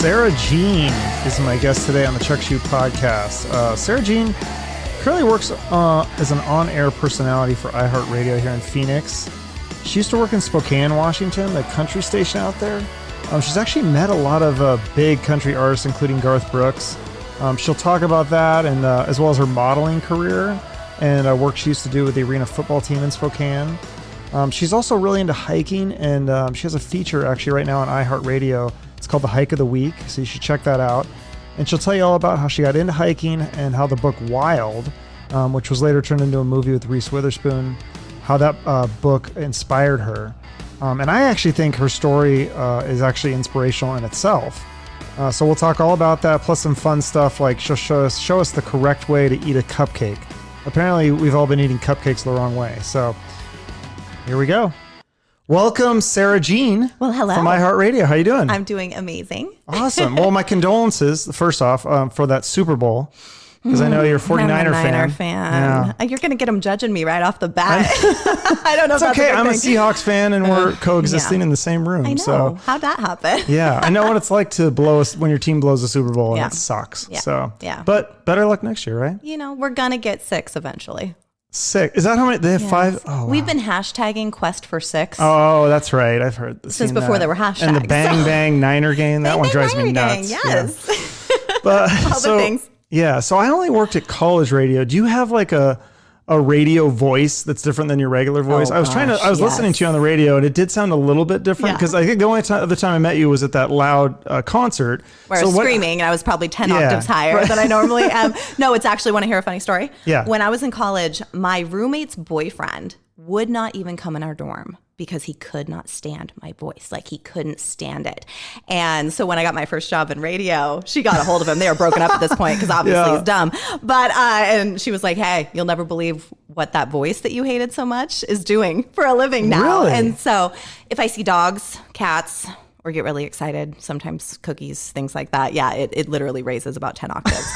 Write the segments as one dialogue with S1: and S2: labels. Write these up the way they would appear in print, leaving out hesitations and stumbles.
S1: Sara Jean is my guest today on the Chuck Shoot podcast. Sara Jean currently works as an on-air personality for iHeart Radio here in Phoenix. She used to work in Spokane, Washington, the country station out there. She's actually met a lot of big country artists, including Garth Brooks. She'll talk about that, and as well as her modeling career and work she used to do with the arena football team in Spokane. She's also really into hiking, and she has a feature actually right now on iHeart Radio. It's called The Hike of the Week, so you should check that out. And she'll tell you all about how she got into hiking and how the book Wild, which was later turned into a movie with Reese Witherspoon, how that book inspired her. And I actually think her story is actually inspirational in itself. So we'll talk all about that, plus some fun stuff like she'll show us the correct way to eat a cupcake. Apparently, we've all been eating cupcakes the wrong way. So here we go. Welcome, Sara Jean.
S2: Well, hello.
S1: From iHeart Radio. How you doing?
S2: I'm doing amazing.
S1: Awesome. Well, my condolences, first off, for that Super Bowl, because I know you're a 49er fan.
S2: Yeah. You're going to get them judging me right off the bat. I don't know if that's
S1: okay.
S2: a good
S1: I'm a
S2: thing.
S1: Seahawks fan, and we're coexisting in the same room.
S2: I know.
S1: So
S2: how'd that happen?
S1: yeah, I know what it's like to when your team blows the Super Bowl, and it sucks.
S2: Yeah.
S1: So,
S2: yeah.
S1: But better luck next year, right?
S2: You know, we're going to get 6 eventually.
S1: 6. Is that how many? They have 5? Oh, wow.
S2: We've been hashtagging Quest for 6.
S1: Oh, that's right. I've heard this.
S2: Since before there were hashtags.
S1: And the Bang Bang Niner game, that one drives me nuts.
S2: Yes.
S1: Yeah. But
S2: all the things.
S1: Yeah. So I only worked at college radio. Do you have like a radio voice that's different than your regular voice?
S2: Oh,
S1: I was listening to you on the radio, and it did sound a little bit different because I think the only other time I met you was at that loud concert
S2: where I was screaming, and I was probably 10 octaves higher than I normally am. No, it's actually, want to hear a funny story?
S1: Yeah.
S2: When I was in college, my roommate's boyfriend would not even come in our dorm because he could not stand my voice. Like, he couldn't stand it. And so when I got my first job in radio, she got a hold of him. They were broken up at this point because obviously he's dumb. But and she was like, hey, you'll never believe what that voice that you hated so much is doing for a living now.
S1: Really?
S2: And so if I see dogs, cats, or get really excited, sometimes cookies, things like that, it literally raises about 10 octaves.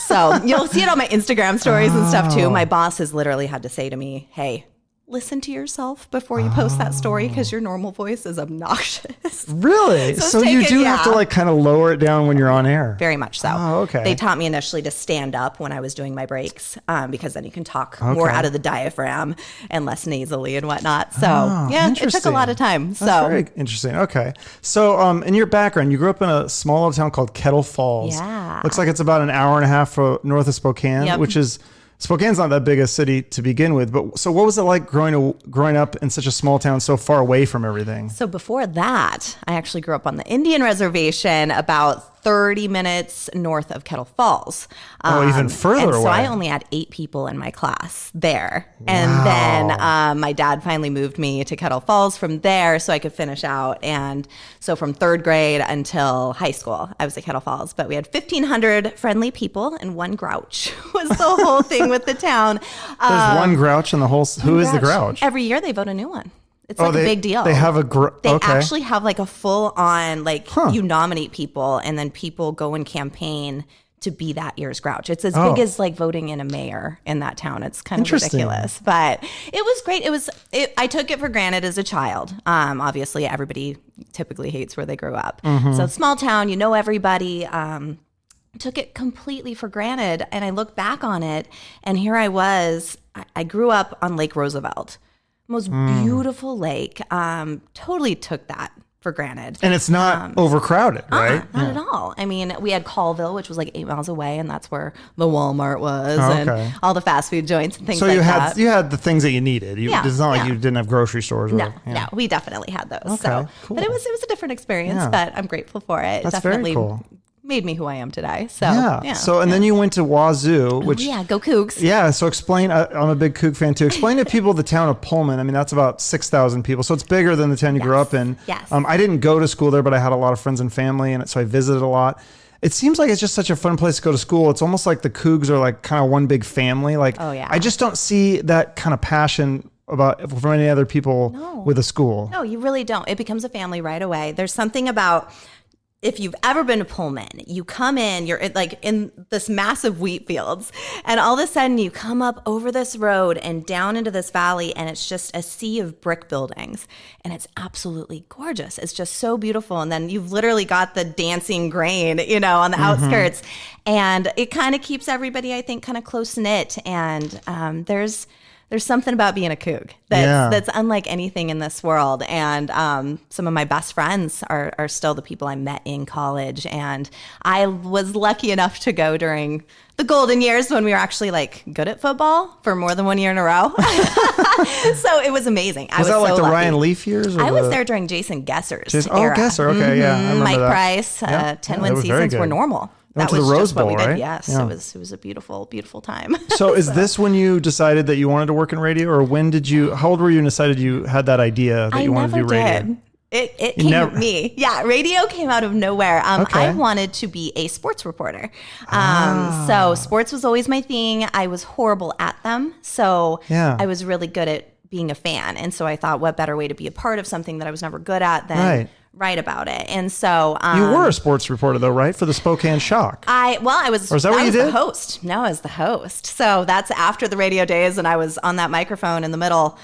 S2: So you'll see it on my Instagram stories and stuff too. My boss has literally had to say to me, hey, listen to yourself before you post that story because your normal voice is obnoxious.
S1: Really? So you do have to like kind of lower it down when you're on air.
S2: Very much so.
S1: Oh, okay.
S2: They taught me initially to stand up when I was doing my breaks because then you can talk more out of the diaphragm and less nasally and whatnot. So it took a lot of time.
S1: That's very interesting. Okay. So in your background, you grew up in a small little town called Kettle Falls.
S2: Yeah.
S1: Looks like it's about an hour and a half north of Spokane, which is... Spokane's not that big a city to begin with, but so what was it like growing up in such a small town so far away from everything?
S2: So before that, I actually grew up on the Indian reservation about 30 minutes north of Kettle Falls.
S1: Even further away.
S2: So I only had 8 people in my class there. Wow. And then my dad finally moved me to Kettle Falls from there so I could finish out. And so from 3rd grade until high school, I was at Kettle Falls. But we had 1,500 friendly people and 1 grouch was the whole thing with the town.
S1: There's 1 grouch in the whole... Who is the grouch?
S2: Every year they vote a new one. It's like a big deal.
S1: They have
S2: They actually have like a full on, you nominate people and then people go and campaign to be that year's grouch. It's as big as like voting in a mayor in that town. It's kind of ridiculous, but it was great. I took it for granted as a child. Obviously everybody typically hates where they grew up. Mm-hmm. So small town, you know everybody. Took it completely for granted. And I look back on it and here I was, I grew up on Lake Roosevelt. Most beautiful lake. Totally took that for granted.
S1: And it's not overcrowded, right?
S2: Not at all. I mean, we had Colville, which was like 8 miles away, and that's where the Walmart was and all the fast food joints and things like that. So
S1: you had the things that you needed. It's not like you didn't have grocery stores.
S2: No, we definitely had those.
S1: Okay,
S2: so,
S1: cool.
S2: But it was a different experience, but I'm grateful for it.
S1: That's
S2: definitely
S1: very cool.
S2: Made me who I am today. So
S1: then you went to Wazoo, which
S2: go Cougs.
S1: Yeah, so explain. I'm a big Coug fan too. Explain to people the town of Pullman. I mean, that's about 6,000 people, so it's bigger than the town you grew up in.
S2: Yes.
S1: I didn't go to school there, but I had a lot of friends and family, and so I visited a lot. It seems like it's just such a fun place to go to school. It's almost like the Cougs are like kind of one big family. Like, I just don't see that kind of passion from any other people with a school.
S2: No, you really don't. It becomes a family right away. There's something about if you've ever been to Pullman, you come in, you're like in this massive wheat fields, and all of a sudden you come up over this road and down into this valley, and it's just a sea of brick buildings, and it's absolutely gorgeous. It's just so beautiful. And then you've literally got the dancing grain, on the outskirts, and it kind of keeps everybody, I think, kind of close knit. And there's something about being a Coug that's unlike anything in this world. And some of my best friends are still the people I met in college. And I was lucky enough to go during the golden years when we were actually like good at football for more than 1 year in a row. So it was amazing.
S1: Was that like the lucky. Ryan Leaf years?
S2: I was there during Jason Gesser's era.
S1: Gesser. Okay, yeah. I remember
S2: Mike
S1: that.
S2: Price, 10-win seasons were normal.
S1: Went to the Rose Bowl, right?
S2: Yes, yeah. It was a beautiful, beautiful time.
S1: So is this when you decided that you wanted to work in radio, or how old were you and decided you had that you wanted to do radio?
S2: Did. It came to me. Yeah, radio came out of nowhere.
S1: Okay.
S2: I wanted to be a sports reporter. So sports was always my thing. I was horrible at them. So I was really good at being a fan. And so I thought, what better way to be a part of something that I was never good at than write about it. And so
S1: you were a sports reporter though, right? For the Spokane Shock.
S2: I was
S1: or is that what you did?
S2: The host. No, I was the host. So that's after the radio days, and I was on that microphone in the middle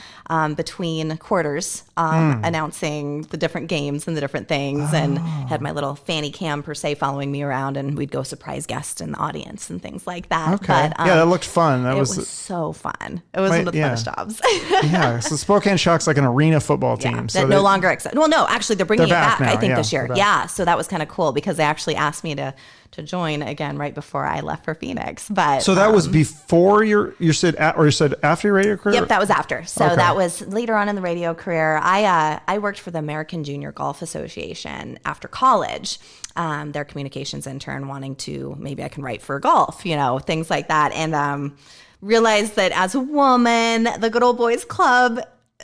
S2: between quarters announcing the different games and the different things, and had my little fanny cam per se following me around, and we'd go surprise guests in the audience and things like that.
S1: Okay. But, that looked fun.
S2: It was so fun. It was one of the funnest jobs.
S1: Yeah. So Spokane Shock's like an arena football team.
S2: So that no longer exists. Well, no, actually they're bringing it back now, I think this year. Yeah. So that was kind of cool because they actually asked me to join again right before I left for Phoenix. But
S1: so that was before you said after your radio career?
S2: Yep, that was after. So that was later on in the radio career. I worked for the American Junior Golf Association after college. Their communications intern, wanting to maybe I can write for golf, things like that, and realized that as a woman, the Good Old Boys Club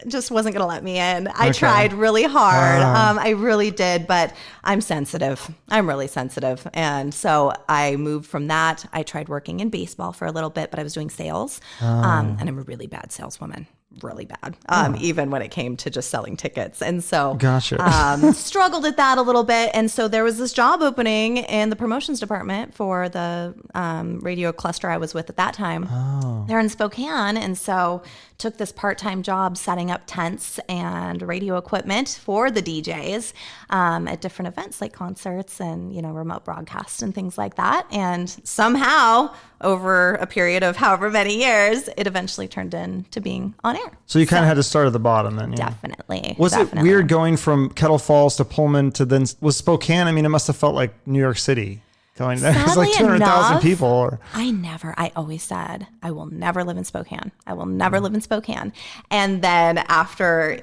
S2: just wasn't going to let me in. I tried really hard. I really did, but I'm sensitive. I'm really sensitive. And so I moved from that. I tried working in baseball for a little bit, but I was doing sales. And I'm a really bad saleswoman. Really bad, even when it came to just selling tickets. And so struggled at that a little bit. And so there was this job opening in the promotions department for the radio cluster I was with at that time. They're in Spokane. And so took this part-time job setting up tents and radio equipment for the DJs at different events like concerts and, remote broadcasts and things like that. And somehow over a period of however many years, it eventually turned into being on air.
S1: So you kind of had to start at the bottom then. Yeah.
S2: Definitely.
S1: Was it weird going from Kettle Falls to Pullman to then was Spokane? I mean, it must have felt like New York City. Going there. There's like 200,000 people.
S2: I always said, I will never live in Spokane. I will never live in Spokane. And then after,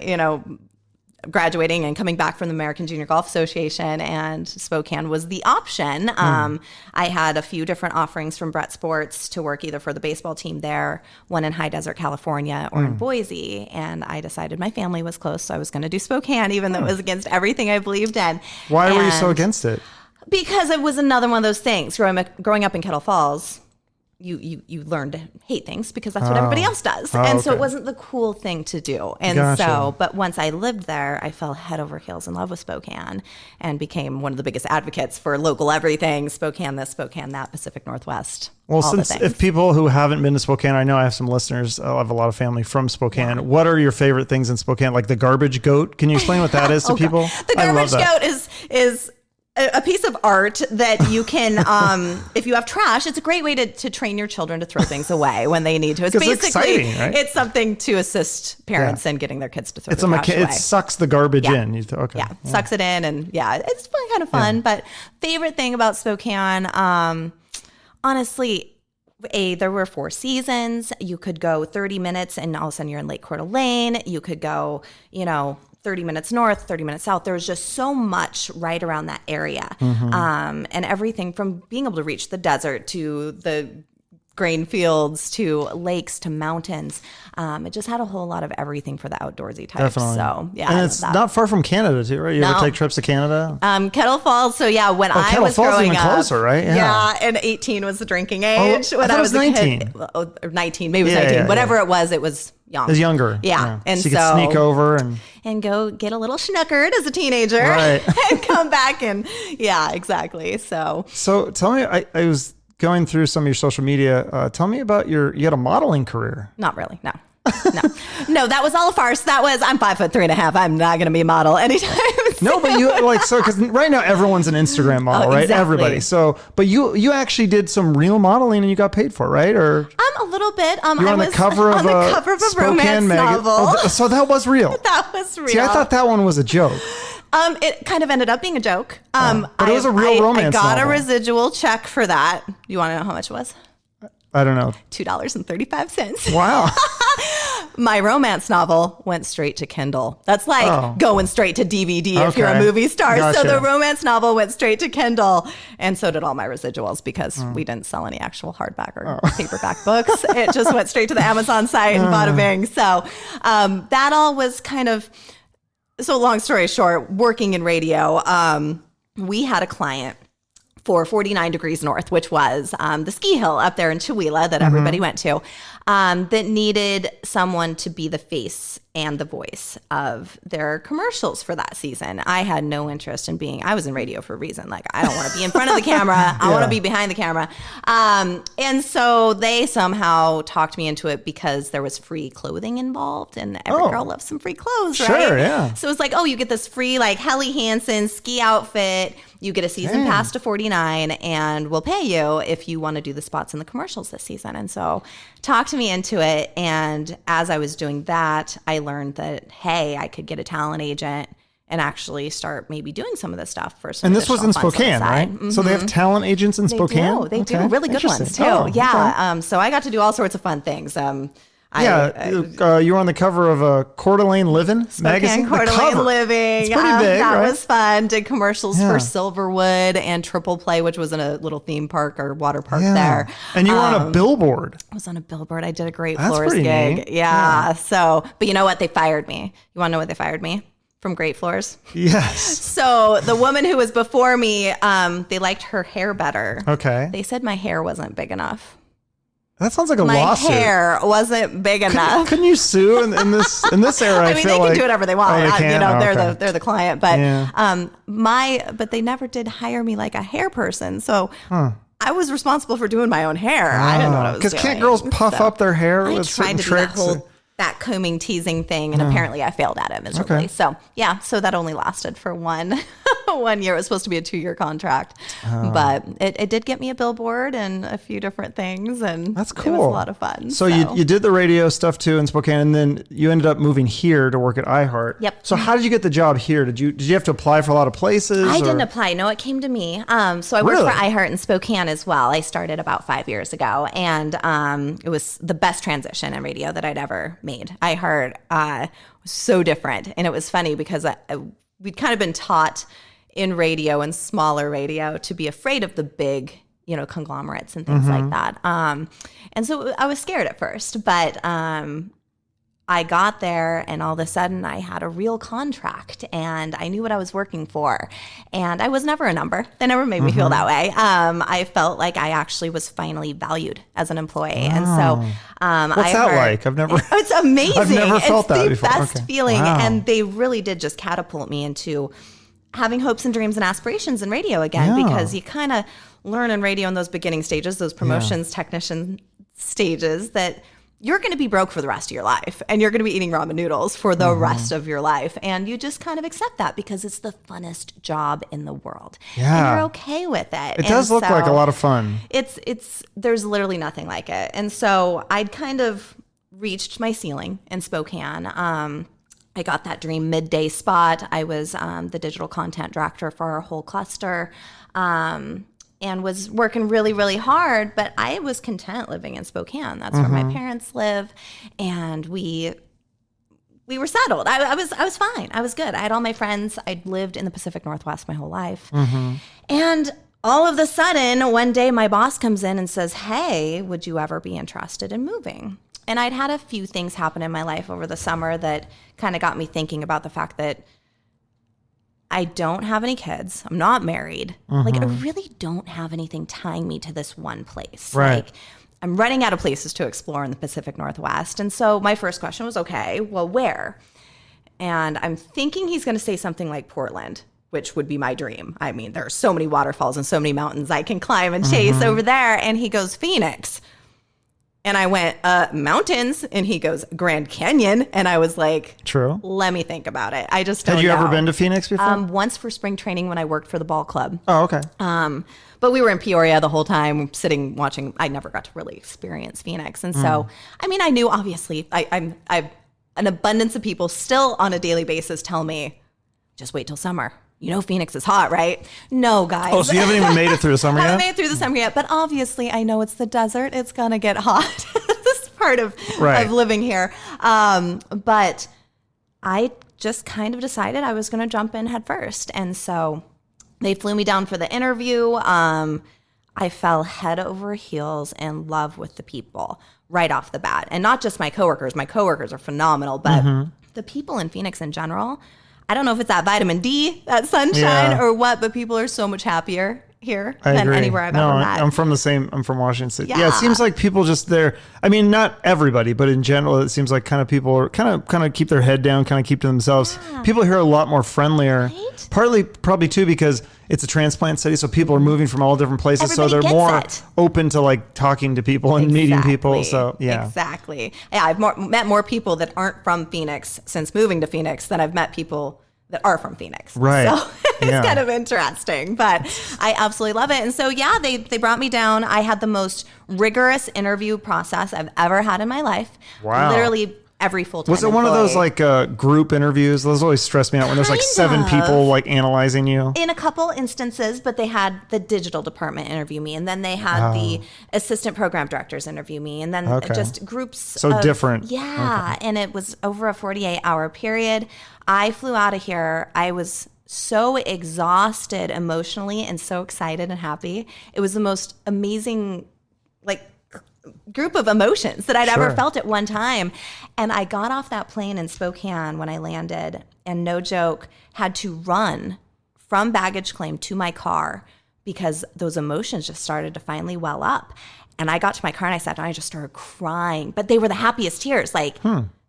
S2: graduating and coming back from the American Junior Golf Association, and Spokane was the option. I had a few different offerings from Brett Sports to work either for the baseball team there, one in High Desert, California, or in Boise. And I decided my family was close, so I was going to do Spokane, even though it was against everything I believed in.
S1: Why were you so against it?
S2: Because it was another one of those things. Growing up in Kettle Falls, you learn to hate things because that's what everybody else does. So it wasn't the cool thing to do. And but once I lived there, I fell head over heels in love with Spokane and became one of the biggest advocates for local everything, Spokane this, Spokane that, Pacific Northwest.
S1: Well, if people who haven't been to Spokane, I know I have some listeners, I have a lot of family from Spokane. Yeah. What are your favorite things in Spokane? Like the garbage goat? Can you explain what that is to people?
S2: The garbage goat is a piece of art that you can, if you have trash, it's a great way to train your children to throw things away when they need to. It's basically,
S1: exciting, right?
S2: It's something to assist parents in getting their kids to throw the trash away.
S1: It sucks the garbage in.
S2: Sucks it in, and it's kind of fun. But favorite thing about Spokane, honestly, there were 4 seasons. You could go 30 minutes and all of a sudden you're in Lake Coeur d'Alene. You could go, 30 minutes north, 30 minutes south. There was just so much right around that area. And everything from being able to reach the desert to the grain fields to lakes to mountains. It just had a whole lot of everything for the outdoorsy types.
S1: Definitely.
S2: So
S1: and it's not far from Canada too, right? You ever take trips to Canada?
S2: Kettle Falls. So when I was growing
S1: even
S2: up,
S1: closer, right?
S2: Yeah, and 18 was the drinking age.
S1: When I was 19.
S2: Or 19, maybe it was 19. Whatever it was young.
S1: Is younger.
S2: Yeah. And
S1: so you could sneak over
S2: and go get a little schnookered as a teenager.
S1: Right.
S2: And come back and exactly. So
S1: tell me, I was going through some of your social media. Tell me about you had a modeling career.
S2: Not really. No. No, that was all a farce. I'm 5'3.5". I'm not going to be a model anytime soon.
S1: No, but you because right now everyone's an Instagram model, right?
S2: Exactly.
S1: Everybody. So, but you actually did some real modeling and you got paid for it, right? Or
S2: a little bit.
S1: You were on the cover of a
S2: Spokane romance novel.
S1: Oh, so that was real.
S2: That was real.
S1: See, I thought that one was a joke.
S2: It kind of ended up being a joke.
S1: But it was a real romance
S2: novel. I got
S1: novel.
S2: a residual check for that. You want to know how much it was?
S1: I don't know.
S2: $2.35.
S1: Wow.
S2: My romance novel went straight to Kindle. That's like going straight to DVD if you're a movie star.
S1: Gotcha.
S2: So the romance novel went straight to Kindle, and so did all my residuals because we didn't sell any actual hardback or paperback books. It just went straight to the Amazon site and bada bing. So that all was kind of, so long story short, working in radio, we had a client for 49 Degrees North, which was the ski hill up there in Chewelah that everybody went to, that needed someone to be the face and the voice of their commercials for that season. I had no interest in I was in radio for a reason. Like, I don't want to be in front of the camera. I want to be behind the camera. And so they somehow talked me into it because there was free clothing involved, and every girl loves some free clothes, right?
S1: Sure, yeah.
S2: So it's like, you get this free, like, Helly Hansen ski outfit. You get a season pass to 49, and we'll pay you if you want to do the spots in the commercials this season. And so talked me into it. And as I was doing that, I learned that, hey, I could get a talent agent and actually start maybe doing some of this stuff for some.
S1: And this was in Spokane, right? Mm-hmm. So they have talent agents in Spokane?
S2: They do. Really good ones, too.
S1: Okay.
S2: So I got to do all sorts of fun things.
S1: You were on the cover of a Coeur d'Alene Living magazine.
S2: Coeur d'Alene Living.
S1: It's pretty big,
S2: that
S1: right?
S2: was fun. Did commercials for Silverwood and Triple Play, which was in a little theme park or water park there.
S1: And you were on a billboard.
S2: I was on a billboard. I did a great
S1: That's
S2: floors
S1: pretty
S2: gig.
S1: neat.
S2: Yeah. So, but you know what? They fired me. You want to know what they fired me? From Great Floors.
S1: Yes.
S2: So the woman who was before me, they liked her hair better.
S1: Okay.
S2: They said my hair wasn't big enough.
S1: That sounds like a lawsuit.
S2: My hair wasn't big enough.
S1: Couldn't you sue in this era?
S2: I mean, they can do whatever they want.
S1: They're
S2: the client, but but they never did hire me like a hair person. So I was responsible for doing my own hair. I didn't know what I was doing.
S1: Because can't girls puff up their hair with certain tricks?
S2: That combing, teasing thing, and apparently I failed at it miserably. Okay. So that only lasted for 1 year. It was supposed to be a 2-year contract, but it did get me a billboard and a few different things, and
S1: that's cool.
S2: It was a lot of fun.
S1: So you did the radio stuff too in Spokane, and then you ended up moving here to work at iHeart.
S2: Yep.
S1: So how did you get the job here? Did you have to apply for a lot of places?
S2: I didn't apply. No, it came to me. So I worked for iHeart in Spokane as well. I started about 5 years ago, and it was the best transition in radio that I'd ever made. iHeart was so different, and it was funny because we'd kind of been taught in radio and smaller radio to be afraid of the big, conglomerates and things like that. And so I was scared at first, but I got there, and all of a sudden I had a real contract, and I knew what I was working for, and I was never a number. They never made me feel that way. I felt like I actually was finally valued as an employee. And so
S1: what's that like?
S2: It's amazing.
S1: I've never felt that before.
S2: It's the best feeling. Wow. And they really did just catapult me into having hopes and dreams and aspirations in radio again, because you kind of learn in radio in those beginning stages, those promotions, technician stages, that you're going to be broke for the rest of your life, and you're going to be eating ramen noodles for the rest of your life. And you just kind of accept that because it's the funnest job in the world.
S1: Yeah.
S2: And you're okay with it.
S1: It does look like a lot of fun.
S2: There's literally nothing like it. And so I'd kind of reached my ceiling in Spokane. I got that dream midday spot. I was the digital content director for our whole cluster. And was working really, really hard, but I was content living in Spokane. That's where my parents live, and we were settled. I was fine. I was good. I had all my friends. I'd lived in the Pacific Northwest my whole life, and all of a sudden, one day, my boss comes in and says, "Hey, would you ever be interested in moving?" And I'd had a few things happen in my life over the summer that kind of got me thinking about the fact that I don't have any kids. I'm not married. Like, I really don't have anything tying me to this one place.
S1: Right.
S2: Like, I'm running out of places to explore in the Pacific Northwest. And so my first question was, okay, well, where? And I'm thinking he's going to say something like Portland, which would be my dream. I mean, there are so many waterfalls and so many mountains I can climb and chase over there. And he goes, Phoenix. And I went, mountains. And he goes, Grand Canyon. And I was like,
S1: true.
S2: Let me think about it. I just don't know.
S1: Had you ever been to Phoenix before?
S2: Once for spring training when I worked for the ball club.
S1: Oh, okay.
S2: But we were in Peoria the whole time, sitting, watching. I never got to really experience Phoenix. And so, I mean, I knew, obviously, I've an abundance of people still on a daily basis tell me, just wait till summer. You know Phoenix is hot, right? No, guys.
S1: Oh, so you haven't even made it through the summer yet?
S2: I haven't made it through the summer yet, but obviously I know it's the desert. It's going to get hot. This is part of living here. But I just kind of decided I was going to jump in head first. And so they flew me down for the interview. I fell head over heels in love with the people right off the bat. And not just my coworkers. My coworkers are phenomenal, but the people in Phoenix in general, I don't know if it's that vitamin D, that sunshine, or what, but people are so much happier here than anywhere I've ever met.
S1: I'm from Washington State. Yeah, it seems like people just there. I mean, not everybody, but in general, it seems like kind of people are kind of keep their head down, kind of keep to themselves. Yeah. People here are a lot more friendlier. Right? Partly, probably too, because it's a transplant city, so people are moving from all different places,
S2: Everybody
S1: so they're more open to like talking to people and meeting people. So yeah,
S2: exactly. Yeah, I've met more people that aren't from Phoenix since moving to Phoenix than I've met people that are from Phoenix.
S1: Right.
S2: So it's kind of interesting, but I absolutely love it. And so, yeah, they brought me down. I had the most rigorous interview process I've ever had in my life. Wow. Literally every full-time
S1: Was it one of those like group interviews? Those always stress me out when there's like 7 people like analyzing you.
S2: In a couple instances, but they had the digital department interview me, and then they had the assistant program directors interview me, and then just groups.
S1: So different.
S2: Yeah. And it was over a 48-hour period. I flew out of here. I was so exhausted emotionally and so excited and happy. It was the most amazing, like, group of emotions that I'd ever felt at one time. And I got off that plane in Spokane when I landed, and no joke, had to run from baggage claim to my car because those emotions just started to finally well up. And I got to my car and I sat down and I just started crying. But they were the happiest tears. Like,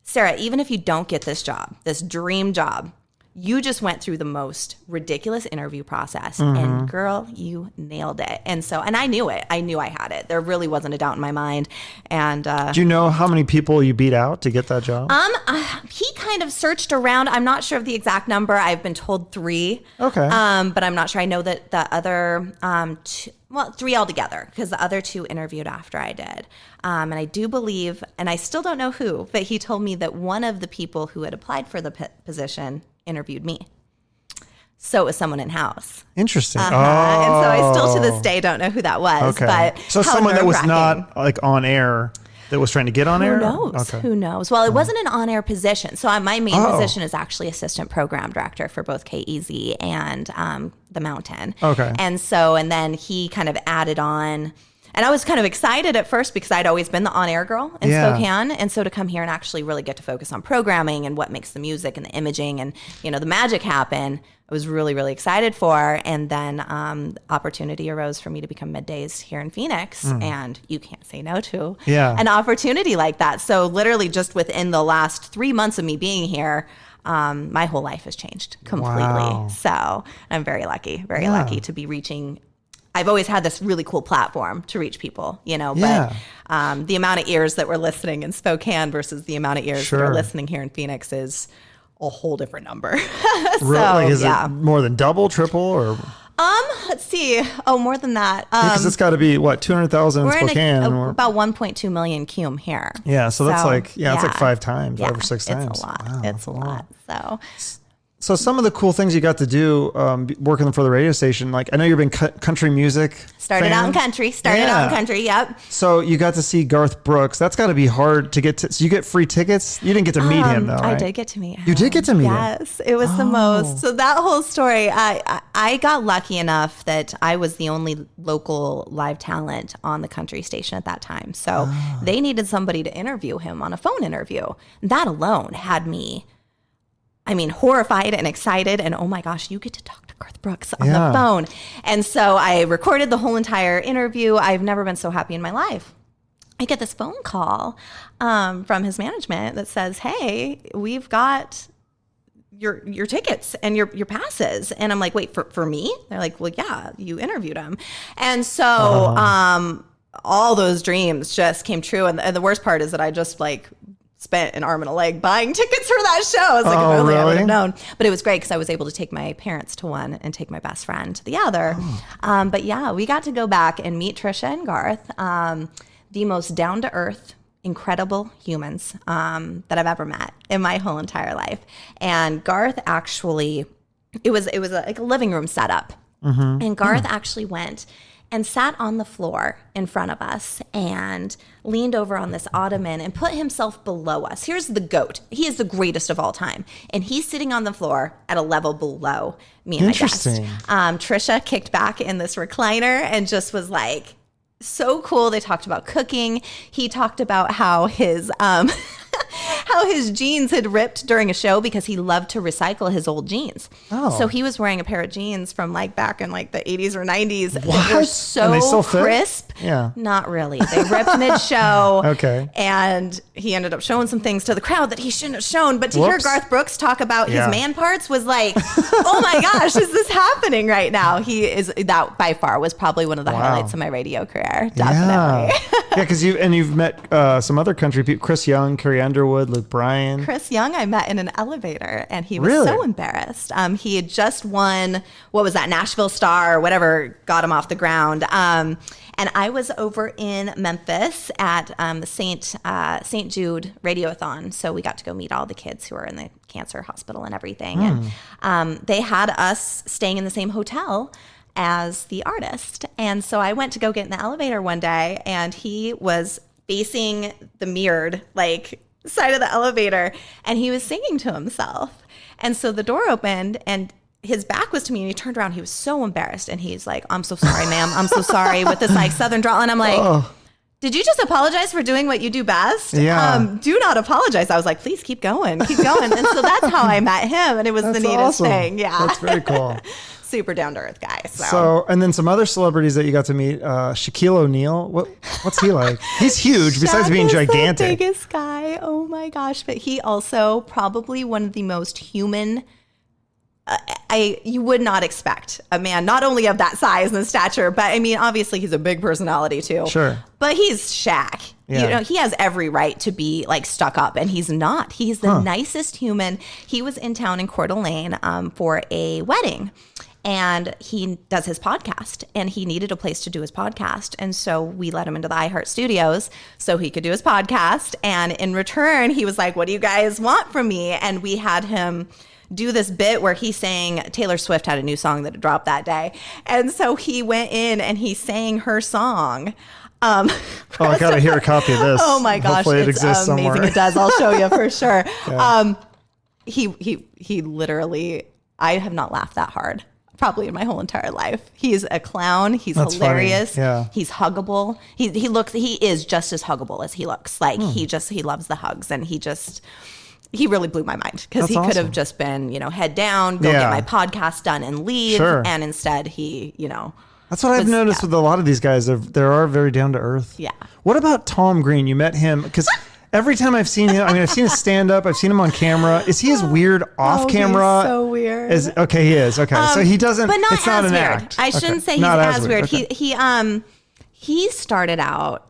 S2: Sarah, even if you don't get this job, this dream job, you just went through the most ridiculous interview process, and girl, you nailed it. And so, and I knew it. I knew I had it. There really wasn't a doubt in my mind. And
S1: do you know how many people you beat out to get that job?
S2: He kind of searched around. I'm not sure of the exact number. I've been told 3.
S1: Okay.
S2: But I'm not sure. I know that the other 3 altogether, because the other 2 interviewed after I did. And I do believe, and I still don't know who, but he told me that one of the people who had applied for the position interviewed me. So it was someone in-house.
S1: Interesting.
S2: And so I still to this day don't know who that was.
S1: Okay.
S2: But
S1: so someone that was not like on air, that was trying to get on air?
S2: Who knows? Okay. Who knows? Well, it wasn't an on-air position. So my main position is actually assistant program director for both KEZ and the Mountain.
S1: Okay.
S2: And then he kind of added on. And I was kind of excited at first because I'd always been the on-air girl in Spokane. And so to come here and actually really get to focus on programming and what makes the music and the imaging and, the magic happen, I was really, really excited for. And then opportunity arose for me to become middays here in Phoenix. And you can't say no to an opportunity like that. So literally just within the last 3 months of me being here, my whole life has changed completely.
S1: Wow.
S2: So I'm very lucky to be reaching. I've always had this really cool platform to reach people, but the amount of ears that were listening in Spokane versus the amount of ears that are listening here in Phoenix is a whole different number.
S1: Really? Is it more than double, triple, or?
S2: Let's see. Oh, more than that.
S1: Because it's got to be, 200,000 in Spokane?
S2: About 1.2 million cum here.
S1: Yeah, so that's it's like 5 times, 5 or 6 times.
S2: It's a lot.
S1: Wow,
S2: it's a lot.
S1: So some of the cool things you got to do working for the radio station, like I know you've been country music.
S2: Started out in country. Yep.
S1: So you got to see Garth Brooks. That's got to be hard to get to. So you get free tickets? You didn't get to meet him though, right?
S2: I did get to meet him.
S1: You did get to meet him?
S2: Yes. It was the most. So that whole story, I got lucky enough that I was the only local live talent on the country station at that time. So they needed somebody to interview him on a phone interview. That alone had me, horrified and excited. And oh my gosh, you get to talk to Garth Brooks on the phone. And so I recorded the whole entire interview. I've never been so happy in my life. I get this phone call from his management that says, "Hey, we've got your tickets and your passes." And I'm like, "Wait, for me?" They're like, "Well, yeah, you interviewed him." And so all those dreams just came true. And the worst part is that I just like spent an arm and a leg buying tickets for that show. I was like, if only I would have known. But it was great because I was able to take my parents to one and take my best friend to the other. But yeah, we got to go back and meet Trisha and Garth, the most down-to-earth, incredible humans that I've ever met in my whole entire life. And Garth actually, it was like a living room setup. And Garth actually went and sat on the floor in front of us and leaned over on this ottoman and put himself below us. Here's the GOAT. He is the greatest of all time. And he's sitting on the floor at a level below me and my guest. Trisha kicked back in this recliner and just was like, so cool. They talked about cooking. He talked about how his jeans had ripped during a show because he loved to recycle his old jeans. So he was wearing a pair of jeans from like back in like the 80s or 90s. What? They were so crisp.
S1: Yeah.
S2: Not really. They ripped mid-show.
S1: Okay.
S2: And he ended up showing some things to the crowd that he shouldn't have shown. But to hear Garth Brooks talk about his man parts was like, oh my gosh, is this happening right now? That by far was probably one of the highlights of my radio career. Definitely.
S1: Yeah, because you've met some other country people, Chris Young, Carrie Underwood, Luke Bryan.
S2: Chris Young, I met in an elevator, and he was so embarrassed. He had just won, what was that, Nashville Star or whatever got him off the ground. And I was over in Memphis at the St. Jude Radiothon. So we got to go meet all the kids who are in the cancer hospital and everything. And they had us staying in the same hotel as the artist. And so I went to go get in the elevator one day, and he was facing the mirrored like side of the elevator, and he was singing to himself. And so the door opened, and his back was to me, and he turned around. He was so embarrassed, and he's like, "I'm so sorry, ma'am. I'm so sorry," with this like southern drawl. And I'm like, did you just apologize for doing what you do best? Do not apologize. I was like, please keep going. And so that's how I met him, and it was the neatest thing. Yeah.
S1: That's very cool.
S2: Super down-to-earth guy.
S1: So, and then some other celebrities that you got to meet, Shaquille O'Neal. What's he like? He's huge, besides being gigantic.
S2: The biggest guy. Oh my gosh. But he also probably one of the most human, you would not expect a man not only of that size and stature, but I mean, obviously he's a big personality too.
S1: Sure.
S2: But he's Shaq. Yeah. You know, he has every right to be like stuck up, and he's not. He's the nicest human. He was in town in Coeur d'Alene for a wedding. And he does his podcast, and he needed a place to do his podcast. And so we let him into the iHeart studios so he could do his podcast. And in return, he was like, "What do you guys want from me?" And we had him do this bit where he sang, Taylor Swift had a new song that had dropped that day. And so he went in and he sang her song.
S1: I got to hear a copy of this.
S2: Oh my gosh.
S1: Hopefully it exists
S2: amazing.
S1: Somewhere.
S2: It does. I'll show you for sure. He literally, I have not laughed that hard probably in my whole entire life. He's a clown. He's hilarious.
S1: Funny. Yeah.
S2: He's huggable. He is just as huggable as he looks. Like he loves the hugs, and he really blew my mind because he could have just been, head down, go get my podcast done and leave. Sure. And instead he,
S1: That's what I've noticed with a lot of these guys. They are very down to earth.
S2: Yeah.
S1: What about Tom Green? You met him because every time I've seen him, I've seen his stand up. I've seen him on camera. Is he as weird off camera?
S2: He's so weird.
S1: He is. Okay. So he doesn't,
S2: but not
S1: it's not
S2: as
S1: an
S2: weird.
S1: act.
S2: I shouldn't say he's as weird.
S1: Okay.
S2: He started out,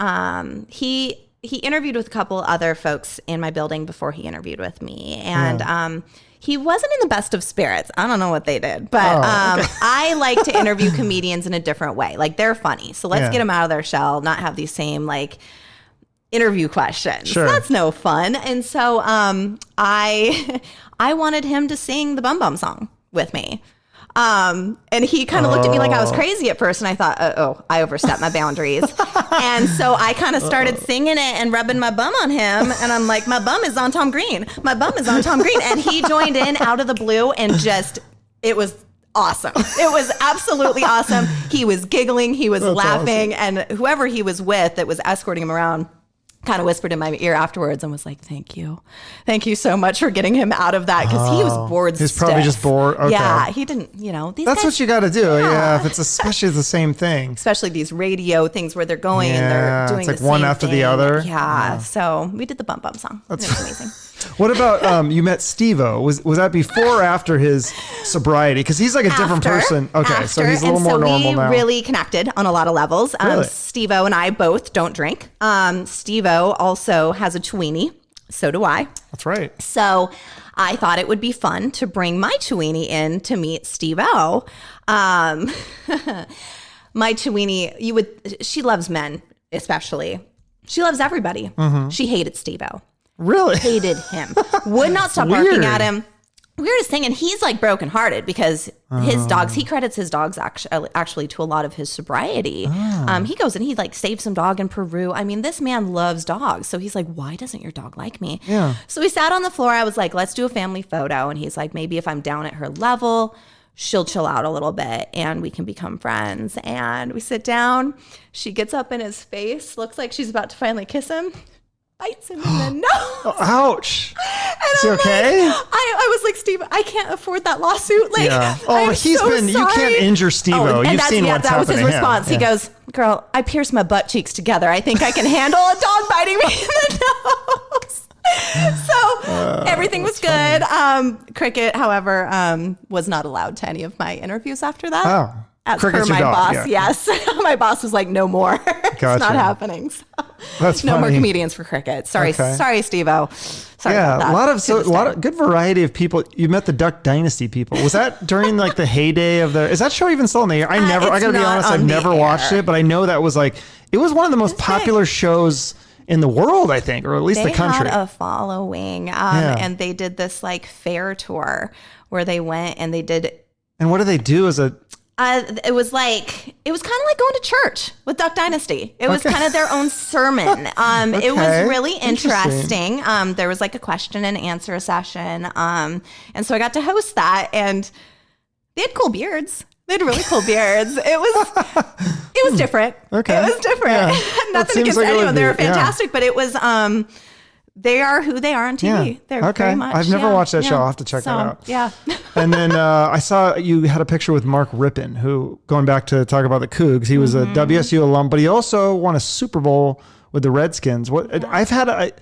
S2: he interviewed with a couple other folks in my building before he interviewed with me. And he wasn't in the best of spirits. I don't know what they did. But I like to interview comedians in a different way. Like, they're funny. So let's get them out of their shell, not have these same, like, interview questions. Sure. That's no fun. And so I wanted him to sing the Bum Bum song with me. And he kind of looked at me like I was crazy at first, and I thought, I overstepped my boundaries. And so I kind of started singing it and rubbing my bum on him, and I'm like, my bum is on Tom Green. My bum is on Tom Green. And he joined in out of the blue, and it was awesome. It was absolutely awesome. He was giggling, he was laughing, and whoever he was with that was escorting him around kind of whispered in my ear afterwards and was like, thank you so much for getting him out of that, because he was bored.
S1: He's probably just bored. Okay.
S2: Yeah, he didn't, these
S1: that's
S2: guys,
S1: what you got to do. Yeah, if it's especially the same thing,
S2: especially these radio things where they're going and they're doing
S1: it's like
S2: the
S1: one
S2: same
S1: after
S2: thing.
S1: the other.
S2: Yeah, so we did the bump song. It was amazing.
S1: What about you met Steve-O? Was that before or after his sobriety? Because he's like a different person. Okay, so he's a little more normal now.
S2: We really connected on a lot of levels.
S1: Really?
S2: Steve-O and I both don't drink. Steve-O also has a Chiweenie. So do I.
S1: That's right.
S2: So I thought it would be fun to bring my Chiweenie in to meet Steve-O. My Chiweenie, she loves men, especially. She loves everybody. Mm-hmm. She hated Steve-O.
S1: Really?
S2: Hated him. Would not stop barking at him. Weirdest thing, and he's like brokenhearted because his dogs, he credits his dogs actually to a lot of his sobriety. He goes and he like saved some dog in Peru. I mean, this man loves dogs. So he's like, why doesn't your dog like me?
S1: Yeah.
S2: So we sat on the floor. I was like, let's do a family photo. And he's like, maybe if I'm down at her level, she'll chill out a little bit and we can become friends. And we sit down. She gets up in his face, looks like she's about to finally kiss him. Bites him in the nose.
S1: Oh, ouch. Is he
S2: I'm
S1: okay?
S2: Like, I was like, Steve, I can't afford that lawsuit. Like,
S1: yeah. Oh, you can't injure Steve-O. You've seen what's
S2: that was his
S1: happened to
S2: response.
S1: him.
S2: He goes, girl, I pierced my butt cheeks together. I think I can handle a dog biting me in the nose. So everything was good. Cricket, however, was not allowed to any of my interviews after that.
S1: Oh.
S2: As
S1: Cricket's
S2: per my
S1: your dog,
S2: boss,
S1: yeah.
S2: yes. My boss was like, no more. It's not happening. So.
S1: That's
S2: no
S1: funny.
S2: more comedians for Cricket. Sorry, Steve-O. Sorry about that.
S1: a lot of good variety of people. You met the Duck Dynasty people. Was that during like the heyday of is that show even still in the air? I gotta be honest, I've never watched it, but I know that was like, it was one of the most popular shows in the world, I think, or at least the country.
S2: They had a following, and they did this like fair tour where they went and they did.
S1: And what do they do as a?
S2: It was kind of like going to church with Duck Dynasty. It was kind of their own sermon. It was really interesting. There was like a question and answer session. And so I got to host that, and they had cool beards. They had really cool beards. It was different.
S1: Okay.
S2: It was different. Yeah. Nothing against anyone. They were fantastic, but it was, they are who they are on TV. Yeah. They're very much.
S1: I've never watched that show. I'll have to check that out.
S2: Yeah.
S1: And then I saw you had a picture with Mark Rypien, who, going back to talk about the Cougs, he was a WSU alum, but he also won a Super Bowl with the Redskins. I've had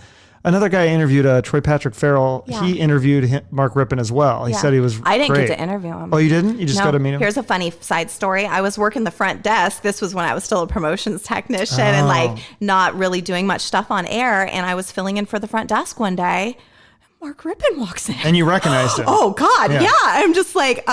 S1: another guy I interviewed, Troy Patrick Farrell. Yeah. He interviewed Mark Rypien as well. He said he was
S2: I didn't
S1: great.
S2: get to interview him.
S1: Oh, you didn't? You just got to meet him?
S2: Here's a funny side story. I was working the front desk. This was when I was still a promotions technician and like not really doing much stuff on air. And I was filling in for the front desk one day. Mark Rypien walks in.
S1: And you recognized him.
S2: Oh, God. Yeah. I'm just like,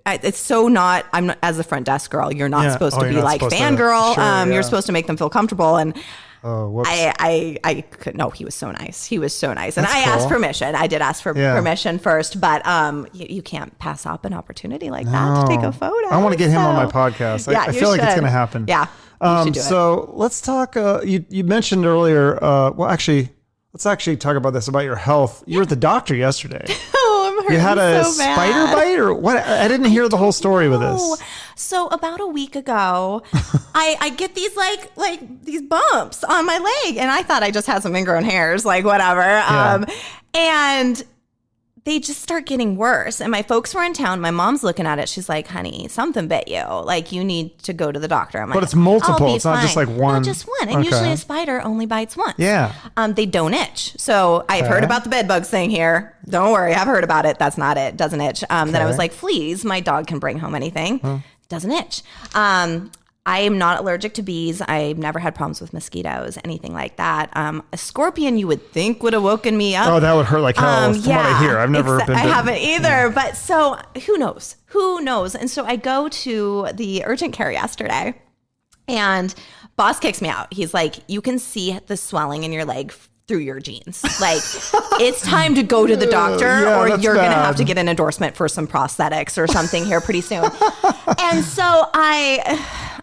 S2: it's so not, I'm not, as a front desk girl, you're not supposed to be like fangirl. You're supposed to make them feel comfortable. And I could, no, he was so nice. He was so nice. And I asked permission. I did ask for permission first, but you can't pass up an opportunity like that to take a photo.
S1: I want to get him on my podcast. I feel like it's going to happen.
S2: Yeah.
S1: So let's talk, you mentioned earlier, let's actually talk about this, about your health. You were at the doctor yesterday.
S2: Oh, I'm hurting.
S1: You had a
S2: so bad.
S1: spider bite or what? I didn't hear the whole story with this.
S2: So about a week ago, I get these like these bumps on my leg, and I thought I just had some ingrown hairs, like whatever. Yeah. And they just start getting worse. And my folks were in town. My mom's looking at it. She's like, honey, something bit you. Like, you need to go to the doctor. I'm like,
S1: but it's multiple. It's not just like one.
S2: No, just one. And usually a spider only bites once.
S1: Yeah.
S2: They don't itch. So I've heard about the bed bugs thing here. Don't worry. I've heard about it. That's not it. Doesn't itch. Then I was like, fleas. My dog can bring home anything. Doesn't itch. I am not allergic to bees. I've never had problems with mosquitoes, anything like that. A scorpion you would think would have woken me up.
S1: Oh, that would hurt like hell from what I hear. I've never been bitten.
S2: I haven't either. But so who knows? Who knows? And so I go to the urgent care yesterday and boss kicks me out. He's like, you can see the swelling in your leg through your jeans. Like, it's time to go to the doctor or you're going to have to get an endorsement for some prosthetics or something here pretty soon. And so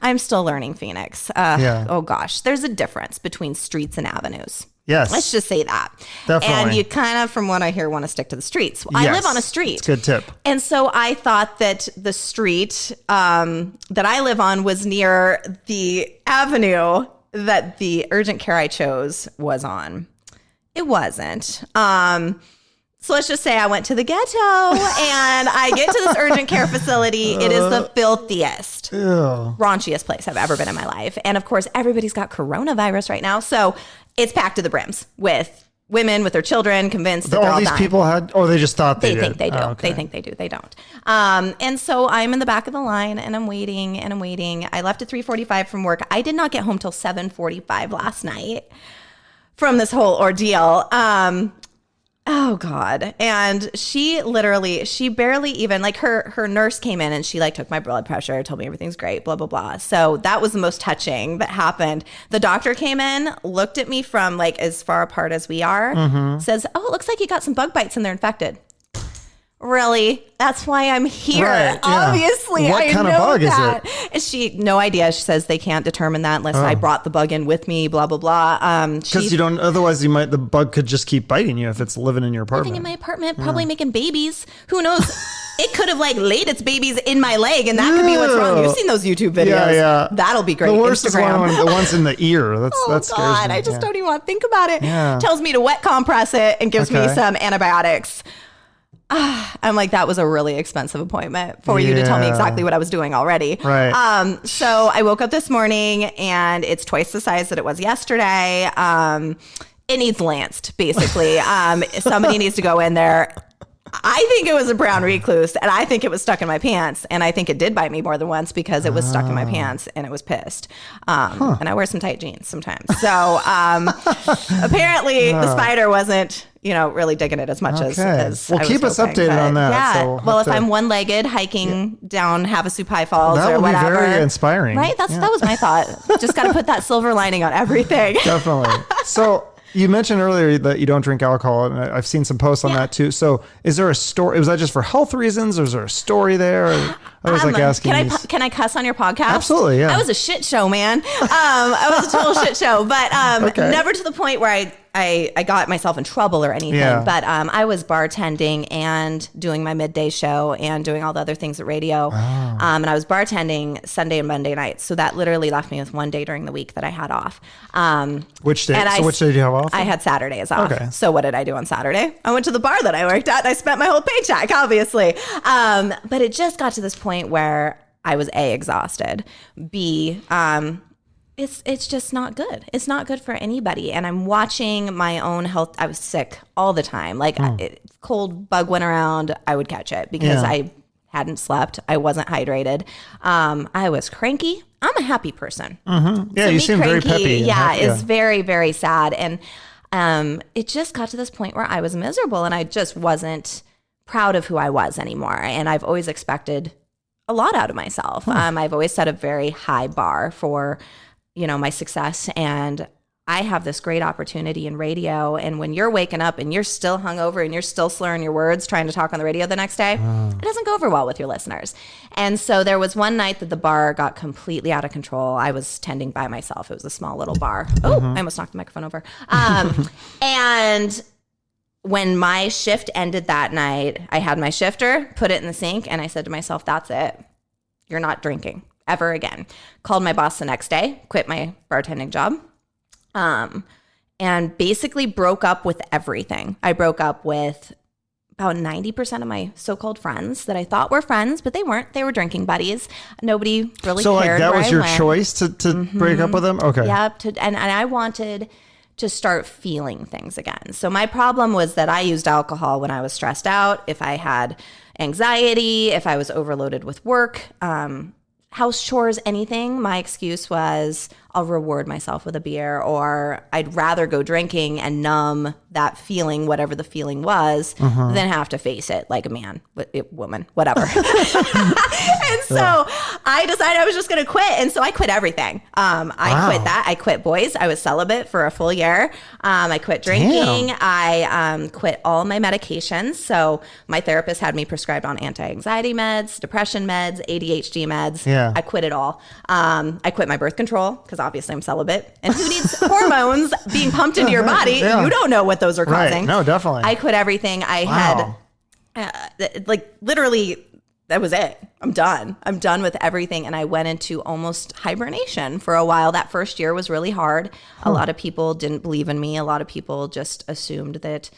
S2: I'm still learning, Phoenix. Oh gosh, there's a difference between streets and avenues.
S1: Yes.
S2: Let's just say that.
S1: Definitely.
S2: And you kind of, from what I hear, want to stick to the streets. I live on a street.
S1: It's a good tip.
S2: And so I thought that the street that I live on was near the avenue that the urgent care I chose was on. It wasn't. So let's just say I went to the ghetto and I get to this urgent care facility. It is the filthiest, raunchiest place I've ever been in my life. And of course, everybody's got coronavirus right now. So it's packed to the brims with women with their children convinced that
S1: all these people had, or they just thought they did?
S2: They think they do. They think they do. They don't. And so I'm in the back of the line and I'm waiting and I'm waiting. I left at 3:45 from work. I did not get home till 7:45 last night from this whole ordeal. Oh God. And she barely even, like her nurse came in and she like took my blood pressure, told me everything's great, blah, blah, blah. So that was the most touching that happened. The doctor came in, looked at me from like as far apart as we are, says, "Oh, it looks like you got some bug bites and they're infected." Really? That's why I'm here. Right, yeah. Obviously,
S1: what kind of bug is it?
S2: And she, no idea. She says they can't determine that unless I brought the bug in with me, blah, blah, blah.
S1: Because you don't, otherwise the bug could just keep biting you if it's living in your apartment.
S2: Living in my apartment, probably making babies. Who knows? It could have like laid its babies in my leg and that could be what's wrong. You've seen those YouTube videos. Yeah. That'll be great.
S1: The worst Instagram. Is the ones in the ear. That scares me.
S2: I just don't even want to think about it. Yeah. Tells me to wet compress it and gives me some antibiotics. I'm like, that was a really expensive appointment for you to tell me exactly what I was doing already.
S1: Right.
S2: So I woke up this morning and it's twice the size that it was yesterday. It needs lanced, basically. Somebody needs to go in there. I think it was a brown recluse and I think it was stuck in my pants. And I think it did bite me more than once because it was stuck in my pants and it was pissed. And I wear some tight jeans sometimes. So apparently the spider wasn't, really digging it as much as
S1: well, keep us updated on that.
S2: Yeah. So well, if I'm one-legged hiking down Havasupai Falls
S1: that
S2: or whatever.
S1: That would be very inspiring.
S2: Right? That was my thought. Just got to put that silver lining on everything.
S1: Definitely. So you mentioned earlier that you don't drink alcohol, and I've seen some posts on that too. So is there a story? Was that just for health reasons, or is there a story there? I was asking.
S2: Can I cuss on your podcast?
S1: Absolutely, yeah.
S2: I was a shit show, man. I was a total shit show, but never to the point where I got myself in trouble or anything. Yeah. But I was bartending and doing my midday show and doing all the other things at radio. Oh. And I was bartending Sunday and Monday nights. So that literally left me with one day during the week that I had off.
S1: Which day? Which day did you have off?
S2: I had Saturdays off. Okay. So what did I do on Saturday? I went to the bar that I worked at and I spent my whole paycheck, obviously. But it just got to this point where I was A, exhausted, B, it's just not good. It's not good for anybody. And I'm watching my own health. I was sick all the time. Like cold bug went around, I would catch it because I hadn't slept. I wasn't hydrated. I was cranky. I'm a happy person.
S1: Mm-hmm. Yeah, so you seem cranky, very peppy.
S2: Yeah, it's very, very sad. And it just got to this point where I was miserable and I just wasn't proud of who I was anymore. And I've always expected a lot out of myself. I've always set a very high bar for, my success. And I have this great opportunity in radio. And when you're waking up and you're still hungover and you're still slurring your words trying to talk on the radio the next day, it doesn't go over well with your listeners. And so there was one night that the bar got completely out of control. I was tending by myself. It was a small little bar. Oh, I almost knocked the microphone over. And when my shift ended that night, I had my shifter, put it in the sink, and I said to myself, that's it. You're not drinking ever again. Called my boss the next day, quit my bartending job, and basically broke up with everything. I broke up with about 90% of my so-called friends that I thought were friends, but they weren't. They were drinking buddies. Nobody really cared.
S1: So like that was your choice to break up with them? Okay.
S2: Yep. And I wanted to start feeling things again. So my problem was that I used alcohol when I was stressed out, if I had anxiety, if I was overloaded with work, house chores, anything. My excuse was I'll reward myself with a beer, or I'd rather go drinking and numb that feeling, whatever the feeling was, than have to face it like a man, woman, whatever. And so I decided I was just going to quit. And so I quit everything. I quit that. I quit boys. I was celibate for a full year. I quit drinking. I quit all my medications. So my therapist had me prescribed on anti-anxiety meds, depression meds, ADHD meds.
S1: Yeah.
S2: I quit it all. I quit my birth control because obviously I'm celibate. And who needs hormones being pumped into your body? Yeah. You don't know what those are causing.
S1: Right. No, definitely.
S2: I quit everything. I had literally that was it. I'm done. I'm done with everything. And I went into almost hibernation for a while. That first year was really hard. A lot of people didn't believe in me. A lot of people just assumed that,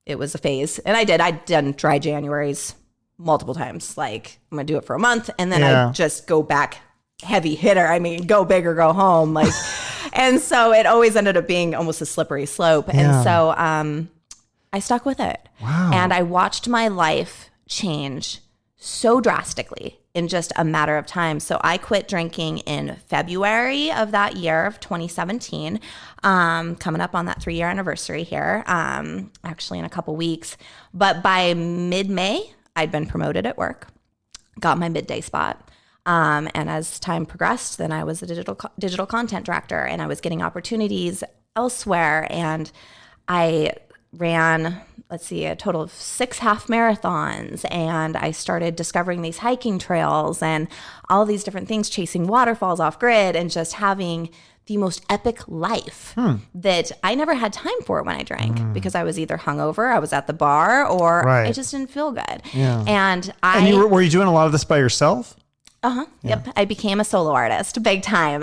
S2: it was a phase. And I did. I'd done dry Januaries multiple times. Like, I'm going to do it for a month. And then I just go back heavy hitter. I mean, go big or go home. Like, and so it always ended up being almost a slippery slope. Yeah. And so I stuck with it.
S1: Wow.
S2: And I watched my life change so drastically in just a matter of time. So I quit drinking in February of that year of 2017, coming up on that 3-year anniversary here, actually in a couple weeks. But by mid-May, I'd been promoted at work, got my midday spot. And as time progressed, then I was a digital content director, and I was getting opportunities elsewhere. And I ran, a total of 6 half marathons, and I started discovering these hiking trails and all these different things, chasing waterfalls off grid, and just having the most epic life that I never had time for when I drank because I was either hungover, I was at the bar, or I just didn't feel good.
S1: Yeah.
S2: And
S1: were you doing a lot of this by yourself?
S2: Yeah. Yep. I became a solo artist big time.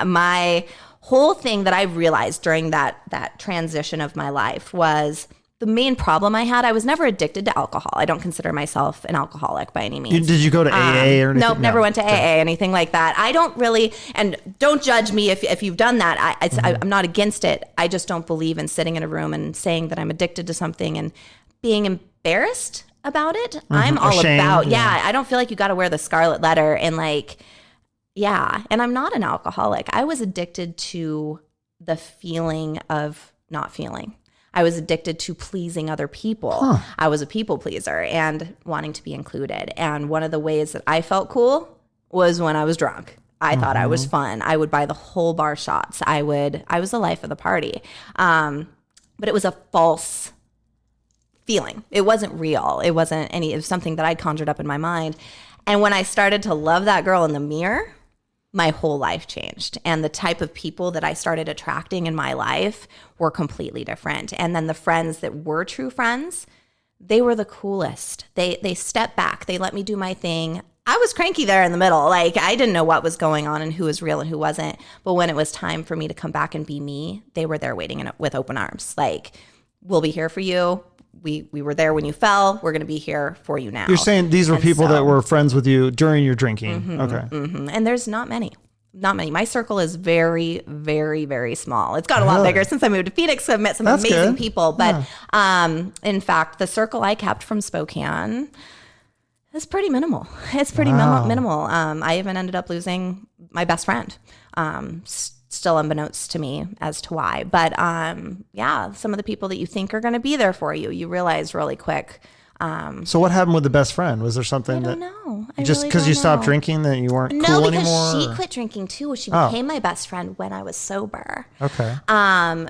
S2: My whole thing that I realized during that transition of my life was the main problem I had. I was never addicted to alcohol. I don't consider myself an alcoholic by any means.
S1: Did you go to AA or anything?
S2: Nope, never went to AA, anything like that. I don't really, and don't judge me if you've done that. I'm not against it. I just don't believe in sitting in a room and saying that I'm addicted to something and being embarrassed about it. I'm all
S1: ashamed,
S2: about, I don't feel like you got to wear the scarlet letter and and I'm not an alcoholic. I was addicted to the feeling of not feeling. I was addicted to pleasing other people. I was a people pleaser and wanting to be included. And one of the ways that I felt cool was when I was drunk. I thought I was fun. I would buy the whole bar shots. I was the life of the party. But it was a false feeling. It wasn't real. It was something that I'd conjured up in my mind. And when I started to love that girl in the mirror, my whole life changed. And the type of people that I started attracting in my life were completely different. And then the friends that were true friends, they were the coolest. They stepped back. They let me do my thing. I was cranky there in the middle. Like, I didn't know what was going on and who was real and who wasn't. But when it was time for me to come back and be me, they were there waiting with open arms. Like, we'll be here for you. We were there when you fell. We're going to be here for you now.
S1: You're saying these were people that were friends with you during your drinking. Okay.
S2: And there's not many. My circle is very, very, very small. It's got a lot bigger since I moved to Phoenix. So I've met some amazing people. But in fact, the circle I kept from Spokane is pretty minimal. It's pretty minimal. I even ended up losing my best friend. Still unbeknownst to me as to why. But some of the people that you think are going to be there for you, you realize really quick.
S1: So what happened with the best friend? Was there something
S2: I don't know.
S1: Just because you stopped drinking that you weren't cool anymore? No,
S2: because she quit drinking too. She became my best friend when I was sober.
S1: Okay.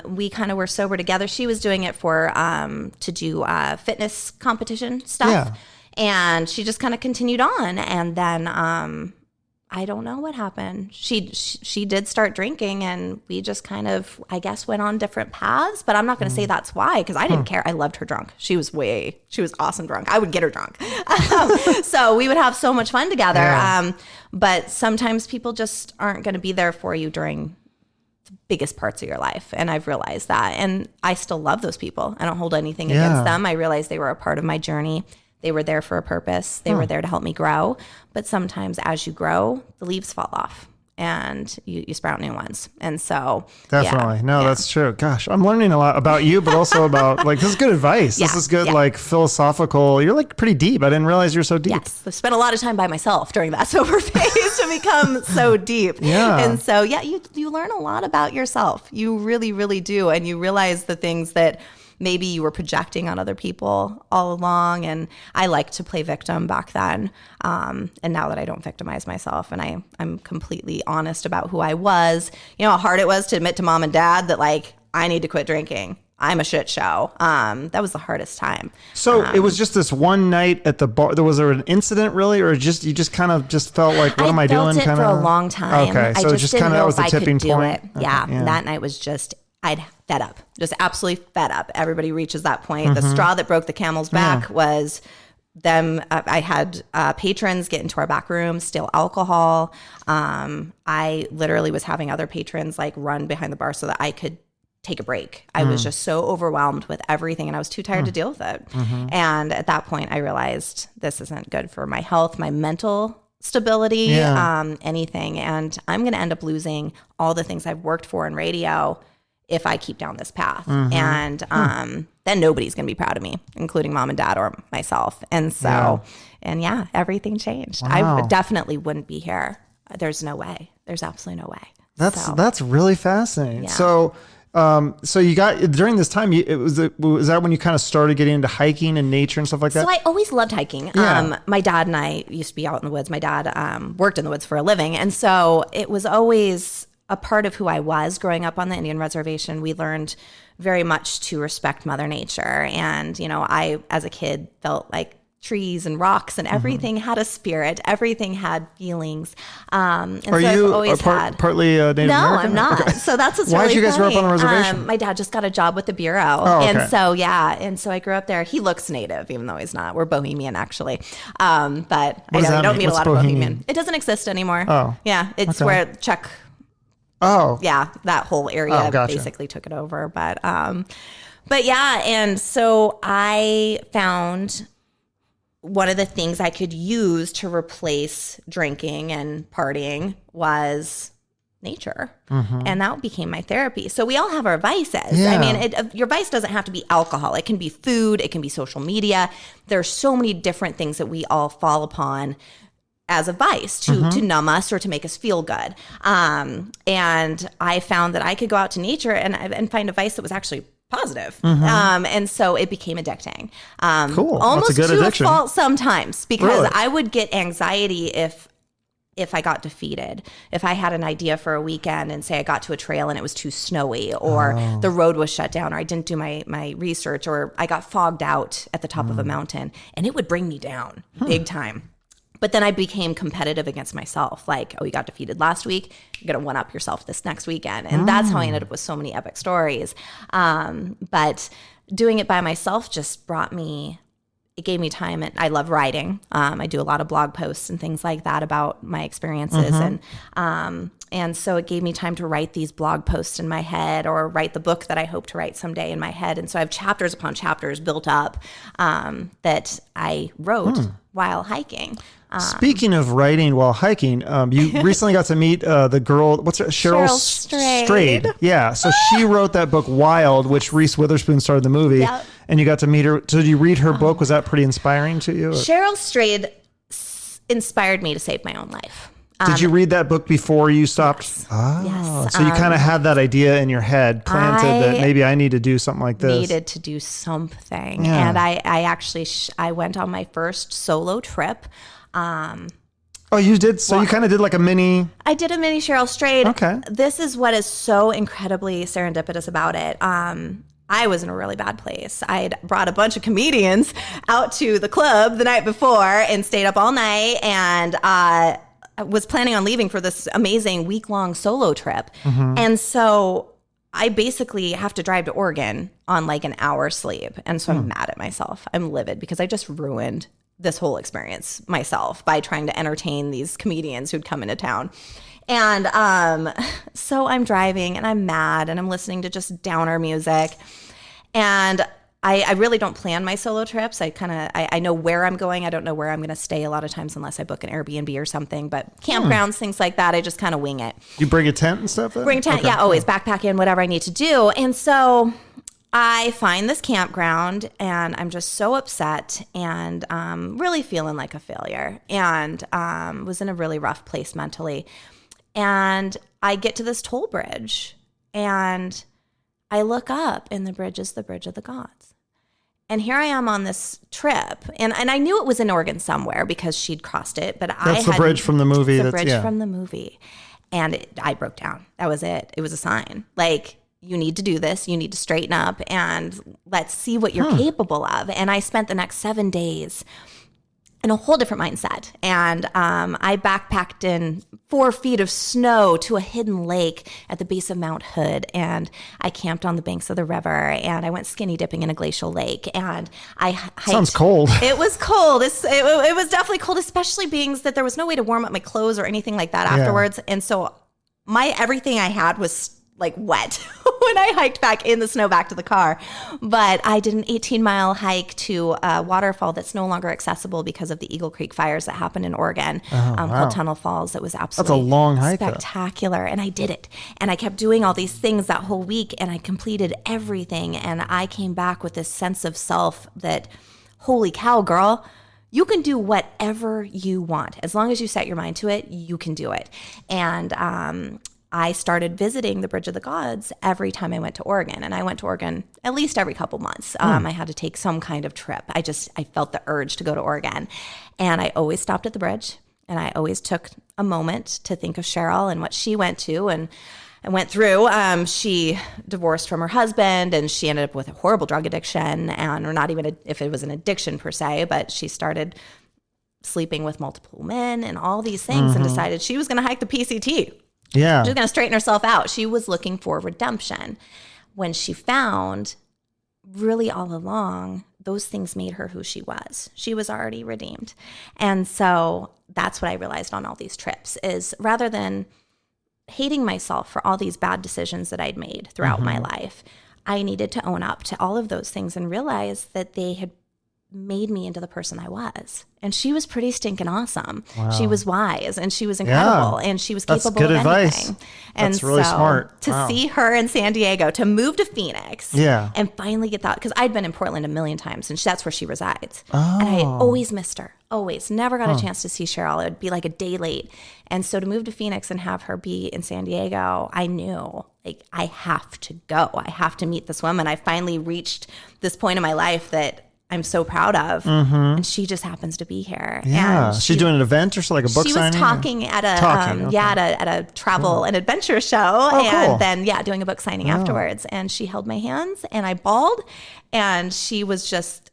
S2: We kind of were sober together. She was doing it to do fitness competition stuff.
S1: Yeah.
S2: And she just kind of continued on. And then I don't know what happened. She did start drinking, and we just kind of, I guess, went on different paths. But I'm not going to say that's why, because I didn't care. I loved her drunk. She was awesome drunk. I would get her drunk. So we would have so much fun together. Yeah. But sometimes people just aren't going to be there for you during the biggest parts of your life. And I've realized that. And I still love those people. I don't hold anything against them. I realized they were a part of my journey. They were there for a purpose. They were there to help me grow. But sometimes as you grow, the leaves fall off and you sprout new ones. And so
S1: definitely. That's true. Gosh, I'm learning a lot about you, but also about this is good advice. This is good, philosophical. You're pretty deep. I didn't realize you're so deep.
S2: Yes. I spent a lot of time by myself during that sober phase to become so deep.
S1: Yeah.
S2: And so, you learn a lot about yourself. You really, really do. And you realize the things that maybe you were projecting on other people all along. And I liked to play victim back then. And now that I don't victimize myself and I'm completely honest about who I was, how hard it was to admit to mom and dad that I need to quit drinking. I'm a shit show. That was the hardest time.
S1: So it was just this one night at the bar. Was there an incident really, or you just kind of just felt like, what am I doing?
S2: I felt it for a long time.
S1: Okay, so
S2: I
S1: just kind of that was the tipping point.
S2: Okay, yeah, that night was just, I'd fed up, just absolutely fed up. Everybody reaches that point. The straw that broke the camel's back was I had patrons get into our back room, steal alcohol. I literally was having other patrons like run behind the bar so that I could take a break. I was just so overwhelmed with everything and I was too tired to deal with it. And at that point I realized this isn't good for my health, my mental stability, anything. And I'm going to end up losing all the things I've worked for in radio if I keep down this path. And then nobody's going to be proud of me, including mom and dad or myself. And so, everything changed.
S1: Wow.
S2: I definitely wouldn't be here. There's no way. There's absolutely no way.
S1: That's really fascinating.
S2: Yeah.
S1: So you got during this time, was that when you kind of started getting into hiking and nature and stuff like that?
S2: So I always loved hiking.
S1: Yeah.
S2: My dad and I used to be out in the woods. My dad worked in the woods for a living. And so it was always a part of who I was growing up on the Indian reservation. We learned very much to respect Mother Nature. And, I, as a kid, felt like trees and rocks and everything had a spirit. Everything had feelings. And
S1: Are
S2: so
S1: you
S2: I've always
S1: partly Native
S2: No,
S1: American?
S2: I'm not.
S1: Okay.
S2: So that's what's
S1: Why
S2: really
S1: did you guys grow
S2: funny.
S1: up on the reservation?
S2: My dad just got a job with the Bureau.
S1: Oh, okay.
S2: And so I grew up there. He looks native, even though he's not. We're Bohemian, actually. But I know you don't meet a lot of Bohemian. It doesn't exist anymore.
S1: Oh.
S2: Yeah, it's where Chuck...
S1: Oh.
S2: Yeah, that whole area basically took it over. But yeah, and so I found one of the things I could use to replace drinking and partying was nature. And that became my therapy. So we all have our vices.
S1: Yeah.
S2: I mean, your vice doesn't have to be alcohol. It can be food. It can be social media. There's so many different things that we all fall upon as a vice to numb us or to make us feel good. And I found that I could go out to nature and find a vice that was actually positive. And so it became addicting.
S1: Cool.
S2: Almost
S1: That's a good
S2: to
S1: addiction.
S2: a fault sometimes, because
S1: Really?
S2: I would get anxiety if I got defeated, if I had an idea for a weekend and say I got to a trail and it was too snowy or the road was shut down or I didn't do my research or I got fogged out at the top of a mountain, and it would bring me down big time. But then I became competitive against myself. Like, oh, you got defeated last week. You're going to one-up yourself this next weekend. And that's how I ended up with so many epic stories. But doing it by myself just it gave me time. And I love writing. I do a lot of blog posts and things like that about my experiences. And so it gave me time to write these blog posts in my head or write the book that I hope to write someday in my head. And so I have chapters upon chapters built up that I wrote while hiking.
S1: Speaking of writing while hiking, you recently got to meet the girl, what's her, Cheryl Strayed. Yeah, so she wrote that book Wild, which Reese Witherspoon starred in the movie.
S2: Yep.
S1: And you got to meet her. So did you read her book? Was that pretty inspiring to you?
S2: Cheryl Strayed inspired me to save my own life.
S1: Did you read that book before you stopped?
S2: Yes.
S1: Oh,
S2: Yes.
S1: So you kind of had that idea in your head planted that maybe I need to do something like this.
S2: Needed to do something.
S1: Yeah.
S2: And I actually, I went on my first solo trip.
S1: Oh, you did? So you kind of did like a mini...
S2: I did a mini Cheryl Strayed.
S1: Okay.
S2: This is what is so incredibly serendipitous about it. I was in a really bad place. I had brought a bunch of comedians out to the club the night before and stayed up all night and I was planning on leaving for this amazing week-long solo trip. And so I basically have to drive to Oregon on like an hour's sleep. And so I'm mad at myself. I'm livid because I just ruined this whole experience myself by trying to entertain these comedians who'd come into town. And so I'm driving and I'm mad and I'm listening to just downer music. And I really don't plan my solo trips. I know where I'm going. I don't know where I'm going to stay a lot of times unless I book an Airbnb or something. But campgrounds, things like that, I just kind of wing it.
S1: You bring a tent and stuff?
S2: Bring a tent, okay. Yeah, always. Backpack in, whatever I need to do. And so I find this campground and I'm just so upset and really feeling like a failure and was in a really rough place mentally. And I get to this toll bridge and I look up and the bridge is the Bridge of the Gods. And here I am on this trip. And I knew it was in Oregon somewhere because she'd crossed it. But
S1: That's the bridge from the movie.
S2: The bridge from the movie. And I broke down. That was it. It was a sign. Like, you need to do this. You need to straighten up. And let's see what you're capable of. And I spent the next 7 days in a whole different mindset. And I backpacked in 4 feet of snow to a hidden lake at the base of Mount Hood. And I camped on the banks of the river, and I went skinny dipping in a glacial lake. And I hiked.
S1: Sounds cold.
S2: It was cold. It was definitely cold, especially being that there was no way to warm up my clothes or anything like that afterwards. And so everything I had was like wet when I hiked back in the snow back to the car. But I did an 18-mile hike to a waterfall that's no longer accessible because of the Eagle Creek fires that happened in Oregon, called Tunnel Falls. It was absolutely
S1: That's a long hike,
S2: spectacular. And I did it. And I kept doing all these things that whole week, and I completed everything. And I came back with this sense of self that, holy cow, girl, you can do whatever you want. As long as you set your mind to it, you can do it. And I started visiting the Bridge of the Gods every time I went to Oregon. And I went to Oregon at least every couple months. I had to take some kind of trip. I felt the urge to go to Oregon. And I always stopped at the bridge. And I always took a moment to think of Cheryl and what she went to and went through. She divorced from her husband, and she ended up with a horrible drug addiction, or not even if it was an addiction per se, but she started sleeping with multiple men and all these things, and decided she was going to hike the PCT.
S1: Yeah.
S2: She was going to straighten herself out. She was looking for redemption. When she found, really all along, those things made her who she was. She was already redeemed. And so that's what I realized on all these trips is, rather than hating myself for all these bad decisions that I'd made throughout my life, I needed to own up to all of those things and realize that they had made me into the person I was. And she was pretty stinking awesome. Wow. She was wise, and she was incredible, and she was capable
S1: good
S2: of
S1: advice.
S2: anything.
S1: That's
S2: and
S1: really
S2: so
S1: smart.
S2: To see her in San Diego, to move to Phoenix, and finally get that, because I'd been in Portland a million times, and that's where she resides. And I always missed her. Always. Never got a chance to see Cheryl. It would be like a day late. And so to move to Phoenix and have her be in San Diego, I knew, like, I have to go. I have to meet this woman. I finally reached this point in my life that I'm so proud of, and she just happens to be here.
S1: Yeah,
S2: and
S1: she's doing an event or so, like a book signing.
S2: She was talking at a at a travel and adventure show, and then doing a book signing afterwards. And she held my hands, and I bawled, and she was just.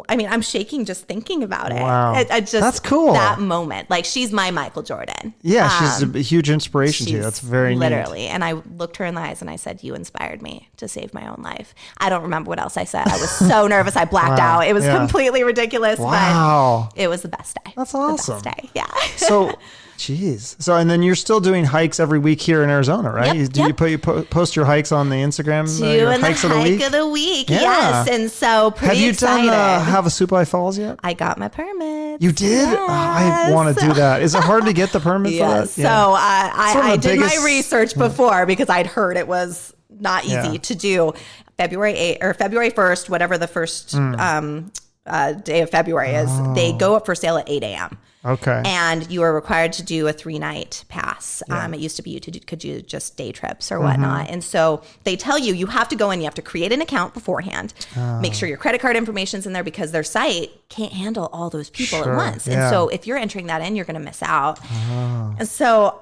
S2: I mean, I'm shaking just thinking about it.
S1: Wow. That's cool.
S2: That moment. Like, she's my Michael Jordan.
S1: Yeah, she's a huge inspiration to you. That's very
S2: literally
S1: neat.
S2: And I looked her in the eyes and I said, you inspired me to save my own life. I don't remember what else I said. I was so nervous. I blacked out. It was completely ridiculous.
S1: Wow.
S2: But it was the best day.
S1: That's awesome.
S2: The best day. Yeah.
S1: So, jeez. So, and then you're still doing hikes every week here in Arizona, right?
S2: Yep.
S1: You post your hikes on the Instagram?
S2: Your
S1: hikes
S2: the hike of the week. Yes. And so pretty excited.
S1: Have you done Havasupai Falls yet?
S2: I got my permit.
S1: You did?
S2: Yes.
S1: Oh, I want to do that. Is it hard to get the permit for that?
S2: So I did my research before, because I'd heard it was not easy to do. February 8th or February 1st, whatever the first day of February is, they go up for sale at 8 a.m.
S1: Okay.
S2: And you are required to do a 3-night pass. It used to be you could do just day trips or whatnot. And so they tell you have to go in, you have to create an account beforehand, make sure your credit card information's in there, because their site can't handle all those people at once. And so if you're entering that in, you're going to miss out. And so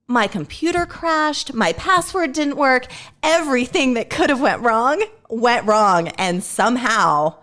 S2: my computer crashed, my password didn't work, everything that could have went wrong. And somehow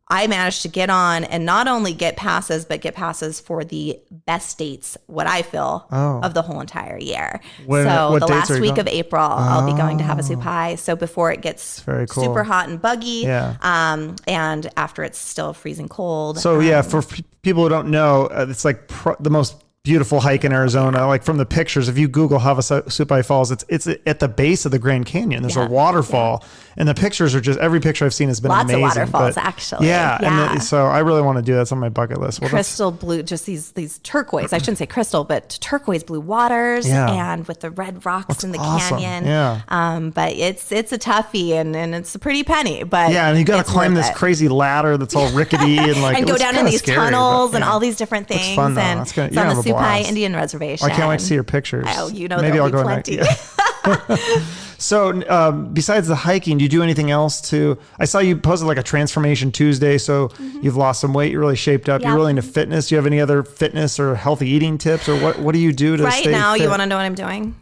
S2: I managed to get on and not only get passes, but get passes for the best dates, what I feel, of the whole entire year. So the last week of April, I'll be going to Havasupai. So before it gets super hot and buggy, and after it's still freezing cold.
S1: So for people who don't know, it's like the most beautiful hike in Arizona. Like from the pictures, if you Google Havasupai Falls, it's at the base of the Grand Canyon. There's a waterfall, and the pictures are just, every picture I've seen has been amazing.
S2: Lots of waterfalls, actually.
S1: And so I really want to do that. It's on my bucket list. Well,
S2: crystal blue, just these turquoise, I shouldn't say crystal, but turquoise blue waters, and with the red rocks in the canyon. But it's a toughie, and it's a pretty penny. But
S1: and you got to climb this crazy ladder that's all rickety and like
S2: and go down in these tunnels and all these different things.
S1: It's fun though.
S2: And
S1: it's on
S2: the Supai Indian Reservation.
S1: I can't wait to see your pictures.
S2: Oh,
S1: maybe I'll go
S2: plenty.
S1: So besides the hiking, do you do anything else I saw you posted like a Transformation Tuesday. So you've lost some weight. You're really shaped up. You're really into fitness. Do you have any other fitness or healthy eating tips, or what do you do to stay fit?
S2: Right now, you want to know what I'm doing?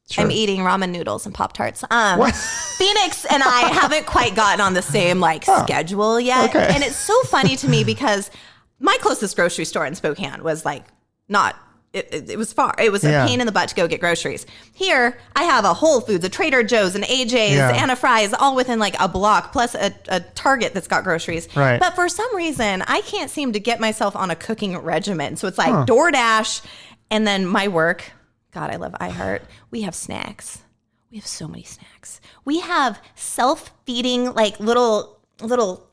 S2: Sure. I'm eating ramen noodles and Pop-Tarts. Phoenix and I haven't quite gotten on the same schedule yet.
S1: Okay.
S2: And it's so funny to me because my closest grocery store in Spokane was like not. It was far. It was a pain in the butt to go get groceries. Here, I have a Whole Foods, a Trader Joe's, an AJ's, and a Fry's, all within like a block, plus a Target that's got groceries.
S1: Right.
S2: But for some reason, I can't seem to get myself on a cooking regimen. So it's like DoorDash, and then my work. God, I love iHeart. We have snacks. We have so many snacks. We have self-feeding like little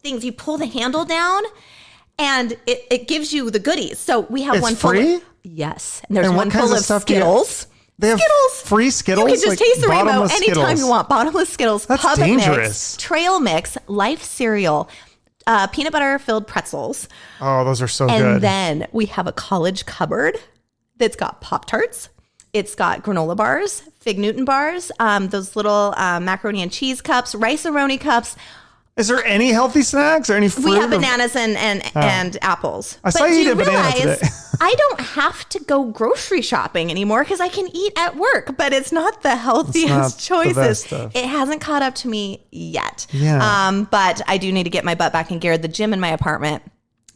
S2: things. You pull the handle down, and it gives you the goodies. So we have one
S1: free?
S2: Yes. And there's one full of Skittles.
S1: They have free Skittles?
S2: You can just taste the rainbow anytime you want. Bottomless Skittles.
S1: That's
S2: Pub
S1: dangerous.
S2: Mix, Trail Mix, Life Cereal, peanut butter filled pretzels.
S1: Oh, those are so good.
S2: And then we have a college cupboard that's got Pop-Tarts. It's got granola bars, Fig Newton bars, those little macaroni and cheese cups, Rice-A-Roni cups.
S1: Is there any healthy snacks or any fruit?
S2: We have bananas and apples.
S1: I saw you eat a banana today.
S2: I don't have to go grocery shopping anymore because I can eat at work, but it's not the healthiest choices. It hasn't caught up to me yet.
S1: Yeah.
S2: But I do need to get my butt back in gear. The gym in my apartment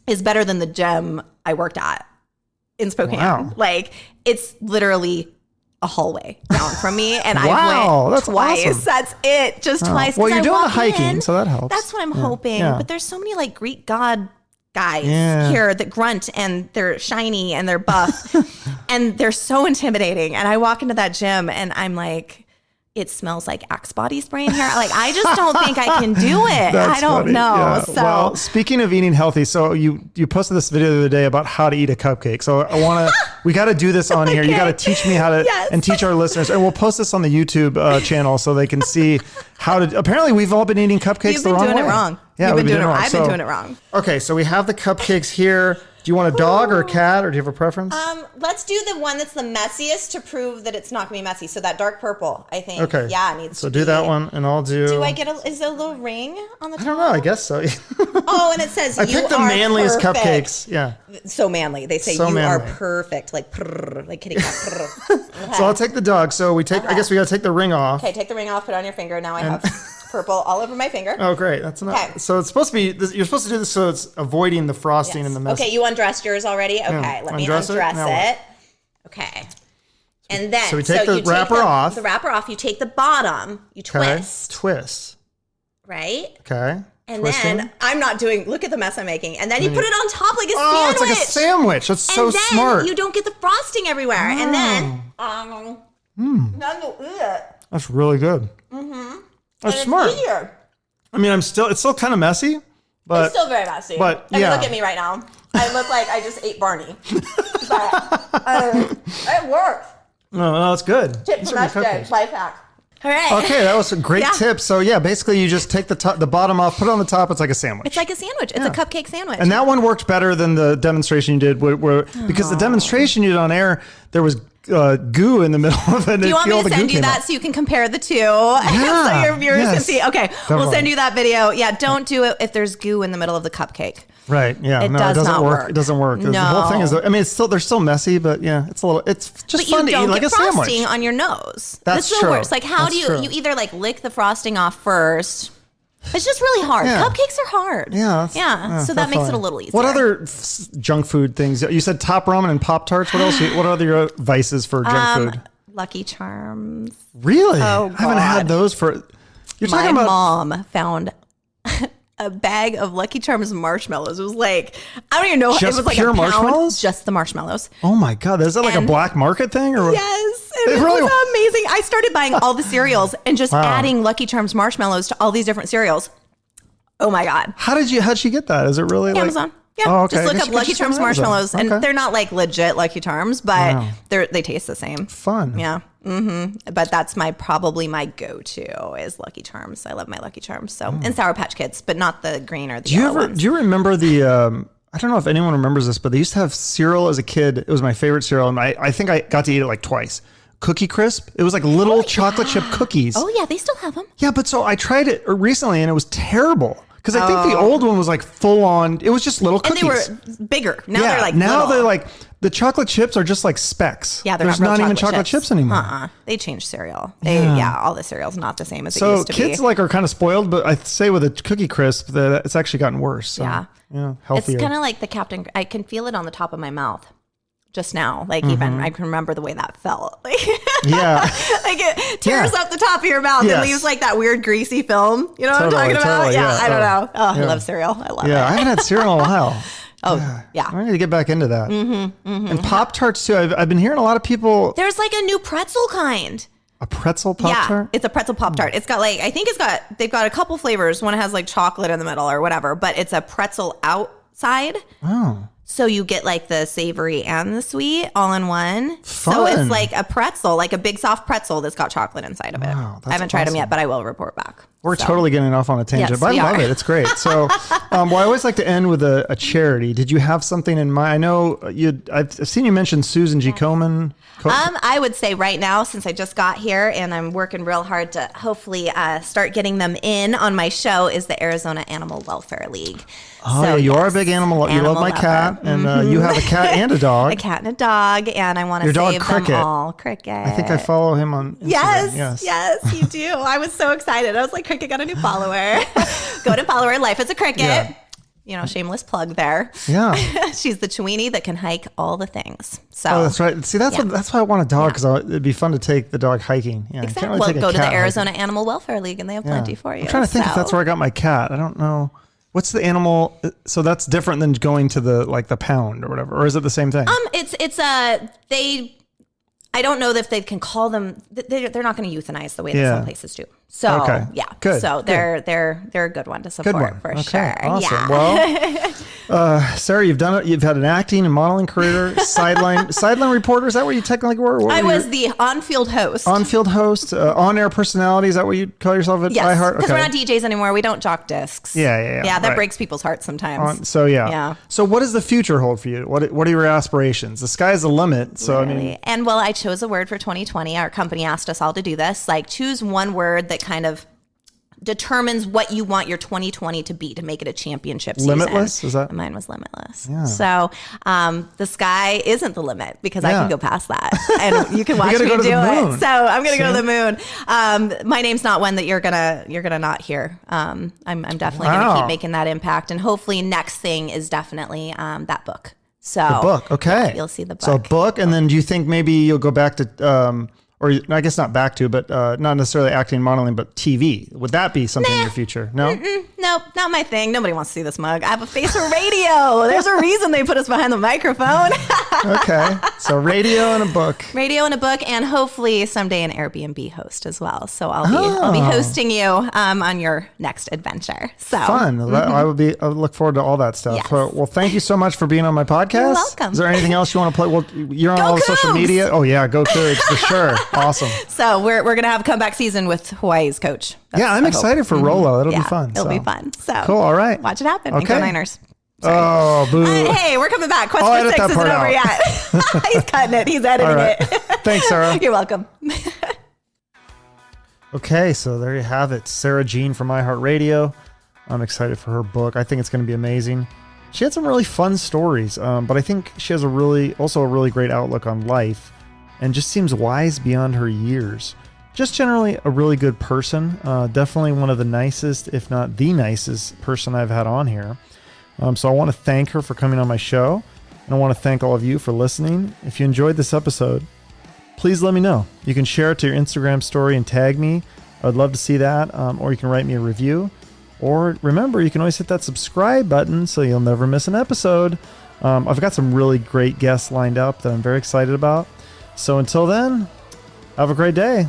S2: is better than the gym I worked at in Spokane. Wow. Like, it's literally a hallway down from me, and I went twice. Awesome. That's it, just twice.
S1: Well, you're doing the hiking, so that helps.
S2: That's what I'm hoping. Yeah. But there's so many like Greek god guys here that grunt, and they're shiny and they're buff, and they're so intimidating. And I walk into that gym, and I'm like, it smells like Axe body spray in here. Like, I just don't think I can do it. I don't know. Yeah. So,
S1: well, speaking of eating healthy, so you posted this video the other day about how to eat a cupcake. So we got to do this on here. You got to teach me how to, and teach our listeners. And we'll post this on the YouTube channel so they can see how to, apparently we've all been eating cupcakes the wrong way.
S2: You've been doing it wrong.
S1: Yeah,
S2: I've been doing it wrong.
S1: Okay, so we have the cupcakes here. Do you want a dog or a cat, or do you have a preference?
S2: Let's do the one that's the messiest to prove that it's not gonna be messy. So that dark purple, I think.
S1: Okay.
S2: Yeah, it needs to be.
S1: So do that one, and I'll do.
S2: Do I get is there a little ring on the top?
S1: I don't know. I guess so.
S2: Oh, and it says
S1: I picked the manliest
S2: perfect.
S1: Cupcakes. Yeah.
S2: So manly. They say so you are perfect, like purr, like kitty cat. Purr. Okay.
S1: So I'll take the dog. So we take. I guess we gotta take the ring off.
S2: Okay, take the ring off. Put it on your finger. Now I have purple all over my finger.
S1: Oh, great. That's enough. Okay. So it's supposed to be. You're supposed to do this so it's avoiding the frosting and the mess.
S2: Okay, you undressed yours already. Okay, let me undress it. Okay. And then
S1: so we take the wrapper off.
S2: The wrapper off. You take the bottom. You twist.
S1: Twist.
S2: Right.
S1: Okay.
S2: And then I'm not doing. Look at the mess I'm making. And then you put it on top like a sandwich.
S1: Oh, it's like a sandwich. That's so smart.
S2: You don't get the frosting everywhere. Oh. And then
S1: That's really good. Mm-hmm. That's smart. It's easier. I mean, it's still kind of messy, but
S2: it's still very messy.
S1: But
S2: I mean, look at me right now. I look like I just ate Barney. But it works.
S1: No, it's good.
S2: Tip from SJ, life hack. All right.
S1: Okay, that was a great tip. So yeah, basically you just take the bottom off, put it on the top. It's like a sandwich.
S2: It's like a sandwich. It's a cupcake sandwich.
S1: And that one worked better than the demonstration you did, because the demonstration you did on air, there was goo in the middle of it.
S2: Do you want me to send you that so you can compare the two? Yeah, so your viewers can see. Okay, definitely. We'll send you that video. Yeah, don't do it if there's goo in the middle of the cupcake.
S1: Right. Yeah.
S2: It doesn't
S1: not
S2: work.
S1: It doesn't work.
S2: No.
S1: The whole thing is. I mean, they're still messy, but yeah, it's just fun to eat like a sandwich.
S2: But you don't get frosting on your nose.
S1: That's
S2: the
S1: true.
S2: worst. Like, how do you either like lick the frosting off first? It's just really hard. Yeah. Cupcakes are hard.
S1: Yeah.
S2: So that makes it a little easier.
S1: What other junk food things? You said Top Ramen and Pop-Tarts. What else? What are your vices for junk food?
S2: Lucky Charms.
S1: Really?
S2: Oh, God.
S1: I haven't had those for. You're talking about.
S2: My mom found a bag of Lucky Charms marshmallows. It was like, I don't even know. It was like
S1: pure
S2: a pound,
S1: marshmallows?
S2: just the marshmallows.
S1: Oh my God. Is that like a black market thing? Or?
S2: Yes. It was amazing. I started buying all the cereals and just adding Lucky Charms marshmallows to all these different cereals. Oh my God.
S1: How'd she get that? Is it really
S2: Amazon? Yeah.
S1: Oh, okay.
S2: Just look up Lucky Charms marshmallows. And they're not like legit Lucky Charms, but they taste the same.
S1: Fun.
S2: Yeah. Mm-hmm. But that's probably my go-to is Lucky Charms. I love my Lucky Charms. So and Sour Patch Kids, but not the green or the yellow ones.
S1: Do you remember the? I don't know if anyone remembers this, but they used to have cereal as a kid. It was my favorite cereal, and I think I got to eat it like twice. Cookie Crisp. It was like little chocolate chip cookies.
S2: Oh yeah, they still have them.
S1: Yeah, but so I tried it recently, and it was terrible. Because I think the old one was like full on. It was just little cookies.
S2: And they were bigger. Now they're like
S1: now
S2: little.
S1: They're like the chocolate chips are just like specks.
S2: Yeah,
S1: there's
S2: not
S1: even chocolate chips anymore.
S2: They changed cereal. All the cereal's not the same as it used to be.
S1: So kids like are kind of spoiled, but I say with a Cookie Crisp that it's actually gotten worse. So, healthier.
S2: It's kind of like the Captain. I can feel it on the top of my mouth. Just now, like even I can remember the way that felt. Like, like it tears up the top of your mouth and leaves like that weird greasy film. You know what I'm talking about? I don't know. Oh, I love cereal. I love it.
S1: Yeah, I haven't had cereal in a while. I need to get back into that. And Pop-Tarts too. I've been hearing a lot of people.
S2: There's like a new pretzel kind.
S1: A pretzel Pop-Tart?
S2: Yeah, it's a pretzel Pop-Tart. It's got like, they've got a couple flavors. One has like chocolate in the middle or whatever, but it's a pretzel outside. Oh. So you get like the savory and the sweet all in one.
S1: Fun.
S2: So it's like a pretzel, like a big soft pretzel that's got chocolate inside of it.
S1: Wow,
S2: I haven't tried them yet, but I will report back.
S1: We're totally getting off on a tangent, but I love it. It's great. So, I always like to end with a charity. Did you have something in mind? I know I've seen you mention Susan G. Komen.
S2: I would say right now, since I just got here and I'm working real hard to hopefully start getting them in on my show, is the Arizona Animal Welfare League.
S1: Oh, so, you are a big animal. You love my cat, and you have a cat and a dog.
S2: A cat and a dog, and I want to save them all. Cricket.
S1: I think I follow him on Instagram.
S2: Yes, you do. I was so excited. I was like, Cricket got a new follower. Go to follow her. Life as a Cricket. Yeah. You know, shameless plug there.
S1: Yeah.
S2: She's the Chewenie that can hike all the things. So
S1: that's right. See, that's why I want a dog, because it'd be fun to take the dog hiking. Yeah,
S2: exactly. Well, go to the Arizona Animal Welfare League, and they have plenty for you.
S1: I'm trying to think if that's where I got my cat. I don't know. What's the animal? So that's different than going to the pound or whatever, or is it the same thing? I don't know if they can call them. They're not going to euthanize the way that some places do. So good. So they're a good one to support for sure. Awesome.
S2: Yeah.
S1: Well, Sarah, you've done it. You've had an acting and modeling career. Sideline reporter. Is that what you technically were?
S2: I was the on-field host.
S1: On-field host, on-air personality. Is that what you call yourself at iHeart?
S2: Because we're not DJs anymore. We don't jock discs.
S1: Yeah.
S2: Yeah, that breaks people's hearts sometimes.
S1: Yeah. So what does the future hold for you? What are your aspirations? The sky's the limit. So
S2: literally. I chose a word for 2020. Our company asked us all to do this. Like, choose one word that kind of determines what you want your 2020 to be, to make it a championship season.
S1: Limitless? Is that?
S2: Mine was limitless. Yeah. So the sky isn't the limit, because I can go past that, and you can watch me do it. So I'm going to go to the moon. My name's not one that you're gonna not hear. I'm definitely going to keep making that impact, and hopefully next thing is definitely that book. So
S1: the book, okay.
S2: You'll see the book.
S1: So a book, and then do you think maybe you'll go back to, or I guess not back to, but not necessarily acting, modeling, but TV? Would that be something in your future? No?
S2: Nope, not my thing. Nobody wants to see this mug. I have a face for radio. There's a reason they put us behind the microphone.
S1: Okay, so radio and a book.
S2: Radio and a book, and hopefully someday an Airbnb host as well. So I'll be hosting you on your next adventure. So
S1: fun. I would look forward to all that stuff.
S2: Yes.
S1: Well, thank you so much for being on my podcast.
S2: You're welcome.
S1: Is there anything else you want to play? Well, you're on all the social media. Oh yeah, go Cougs for sure. Awesome.
S2: So we're gonna have a comeback season with Hawaii's coach.
S1: I'm excited for Rolo. It'll be fun.
S2: It'll be fun. So
S1: cool. All right.
S2: Watch it happen. Okay. And go Niners.
S1: Sorry. Oh, boo.
S2: Hey, we're coming back. Question 6 isn't over yet. He's cutting it. He's editing it.
S1: Thanks, Sarah.
S2: You're welcome.
S1: Okay, so there you have it. Sara Jean from iHeartRadio. I'm excited for her book. I think it's going to be amazing. She had some really fun stories, but I think she has a really great outlook on life, and just seems wise beyond her years. Just generally a really good person. Definitely one of the nicest, if not the nicest person I've had on here. So I want to thank her for coming on my show, and I want to thank all of you for listening. If you enjoyed this episode, please let me know. You can share it to your Instagram story and tag me. I'd love to see that, or you can write me a review. Or remember, you can always hit that subscribe button so you'll never miss an episode. I've got some really great guests lined up that I'm very excited about. So until then, have a great day.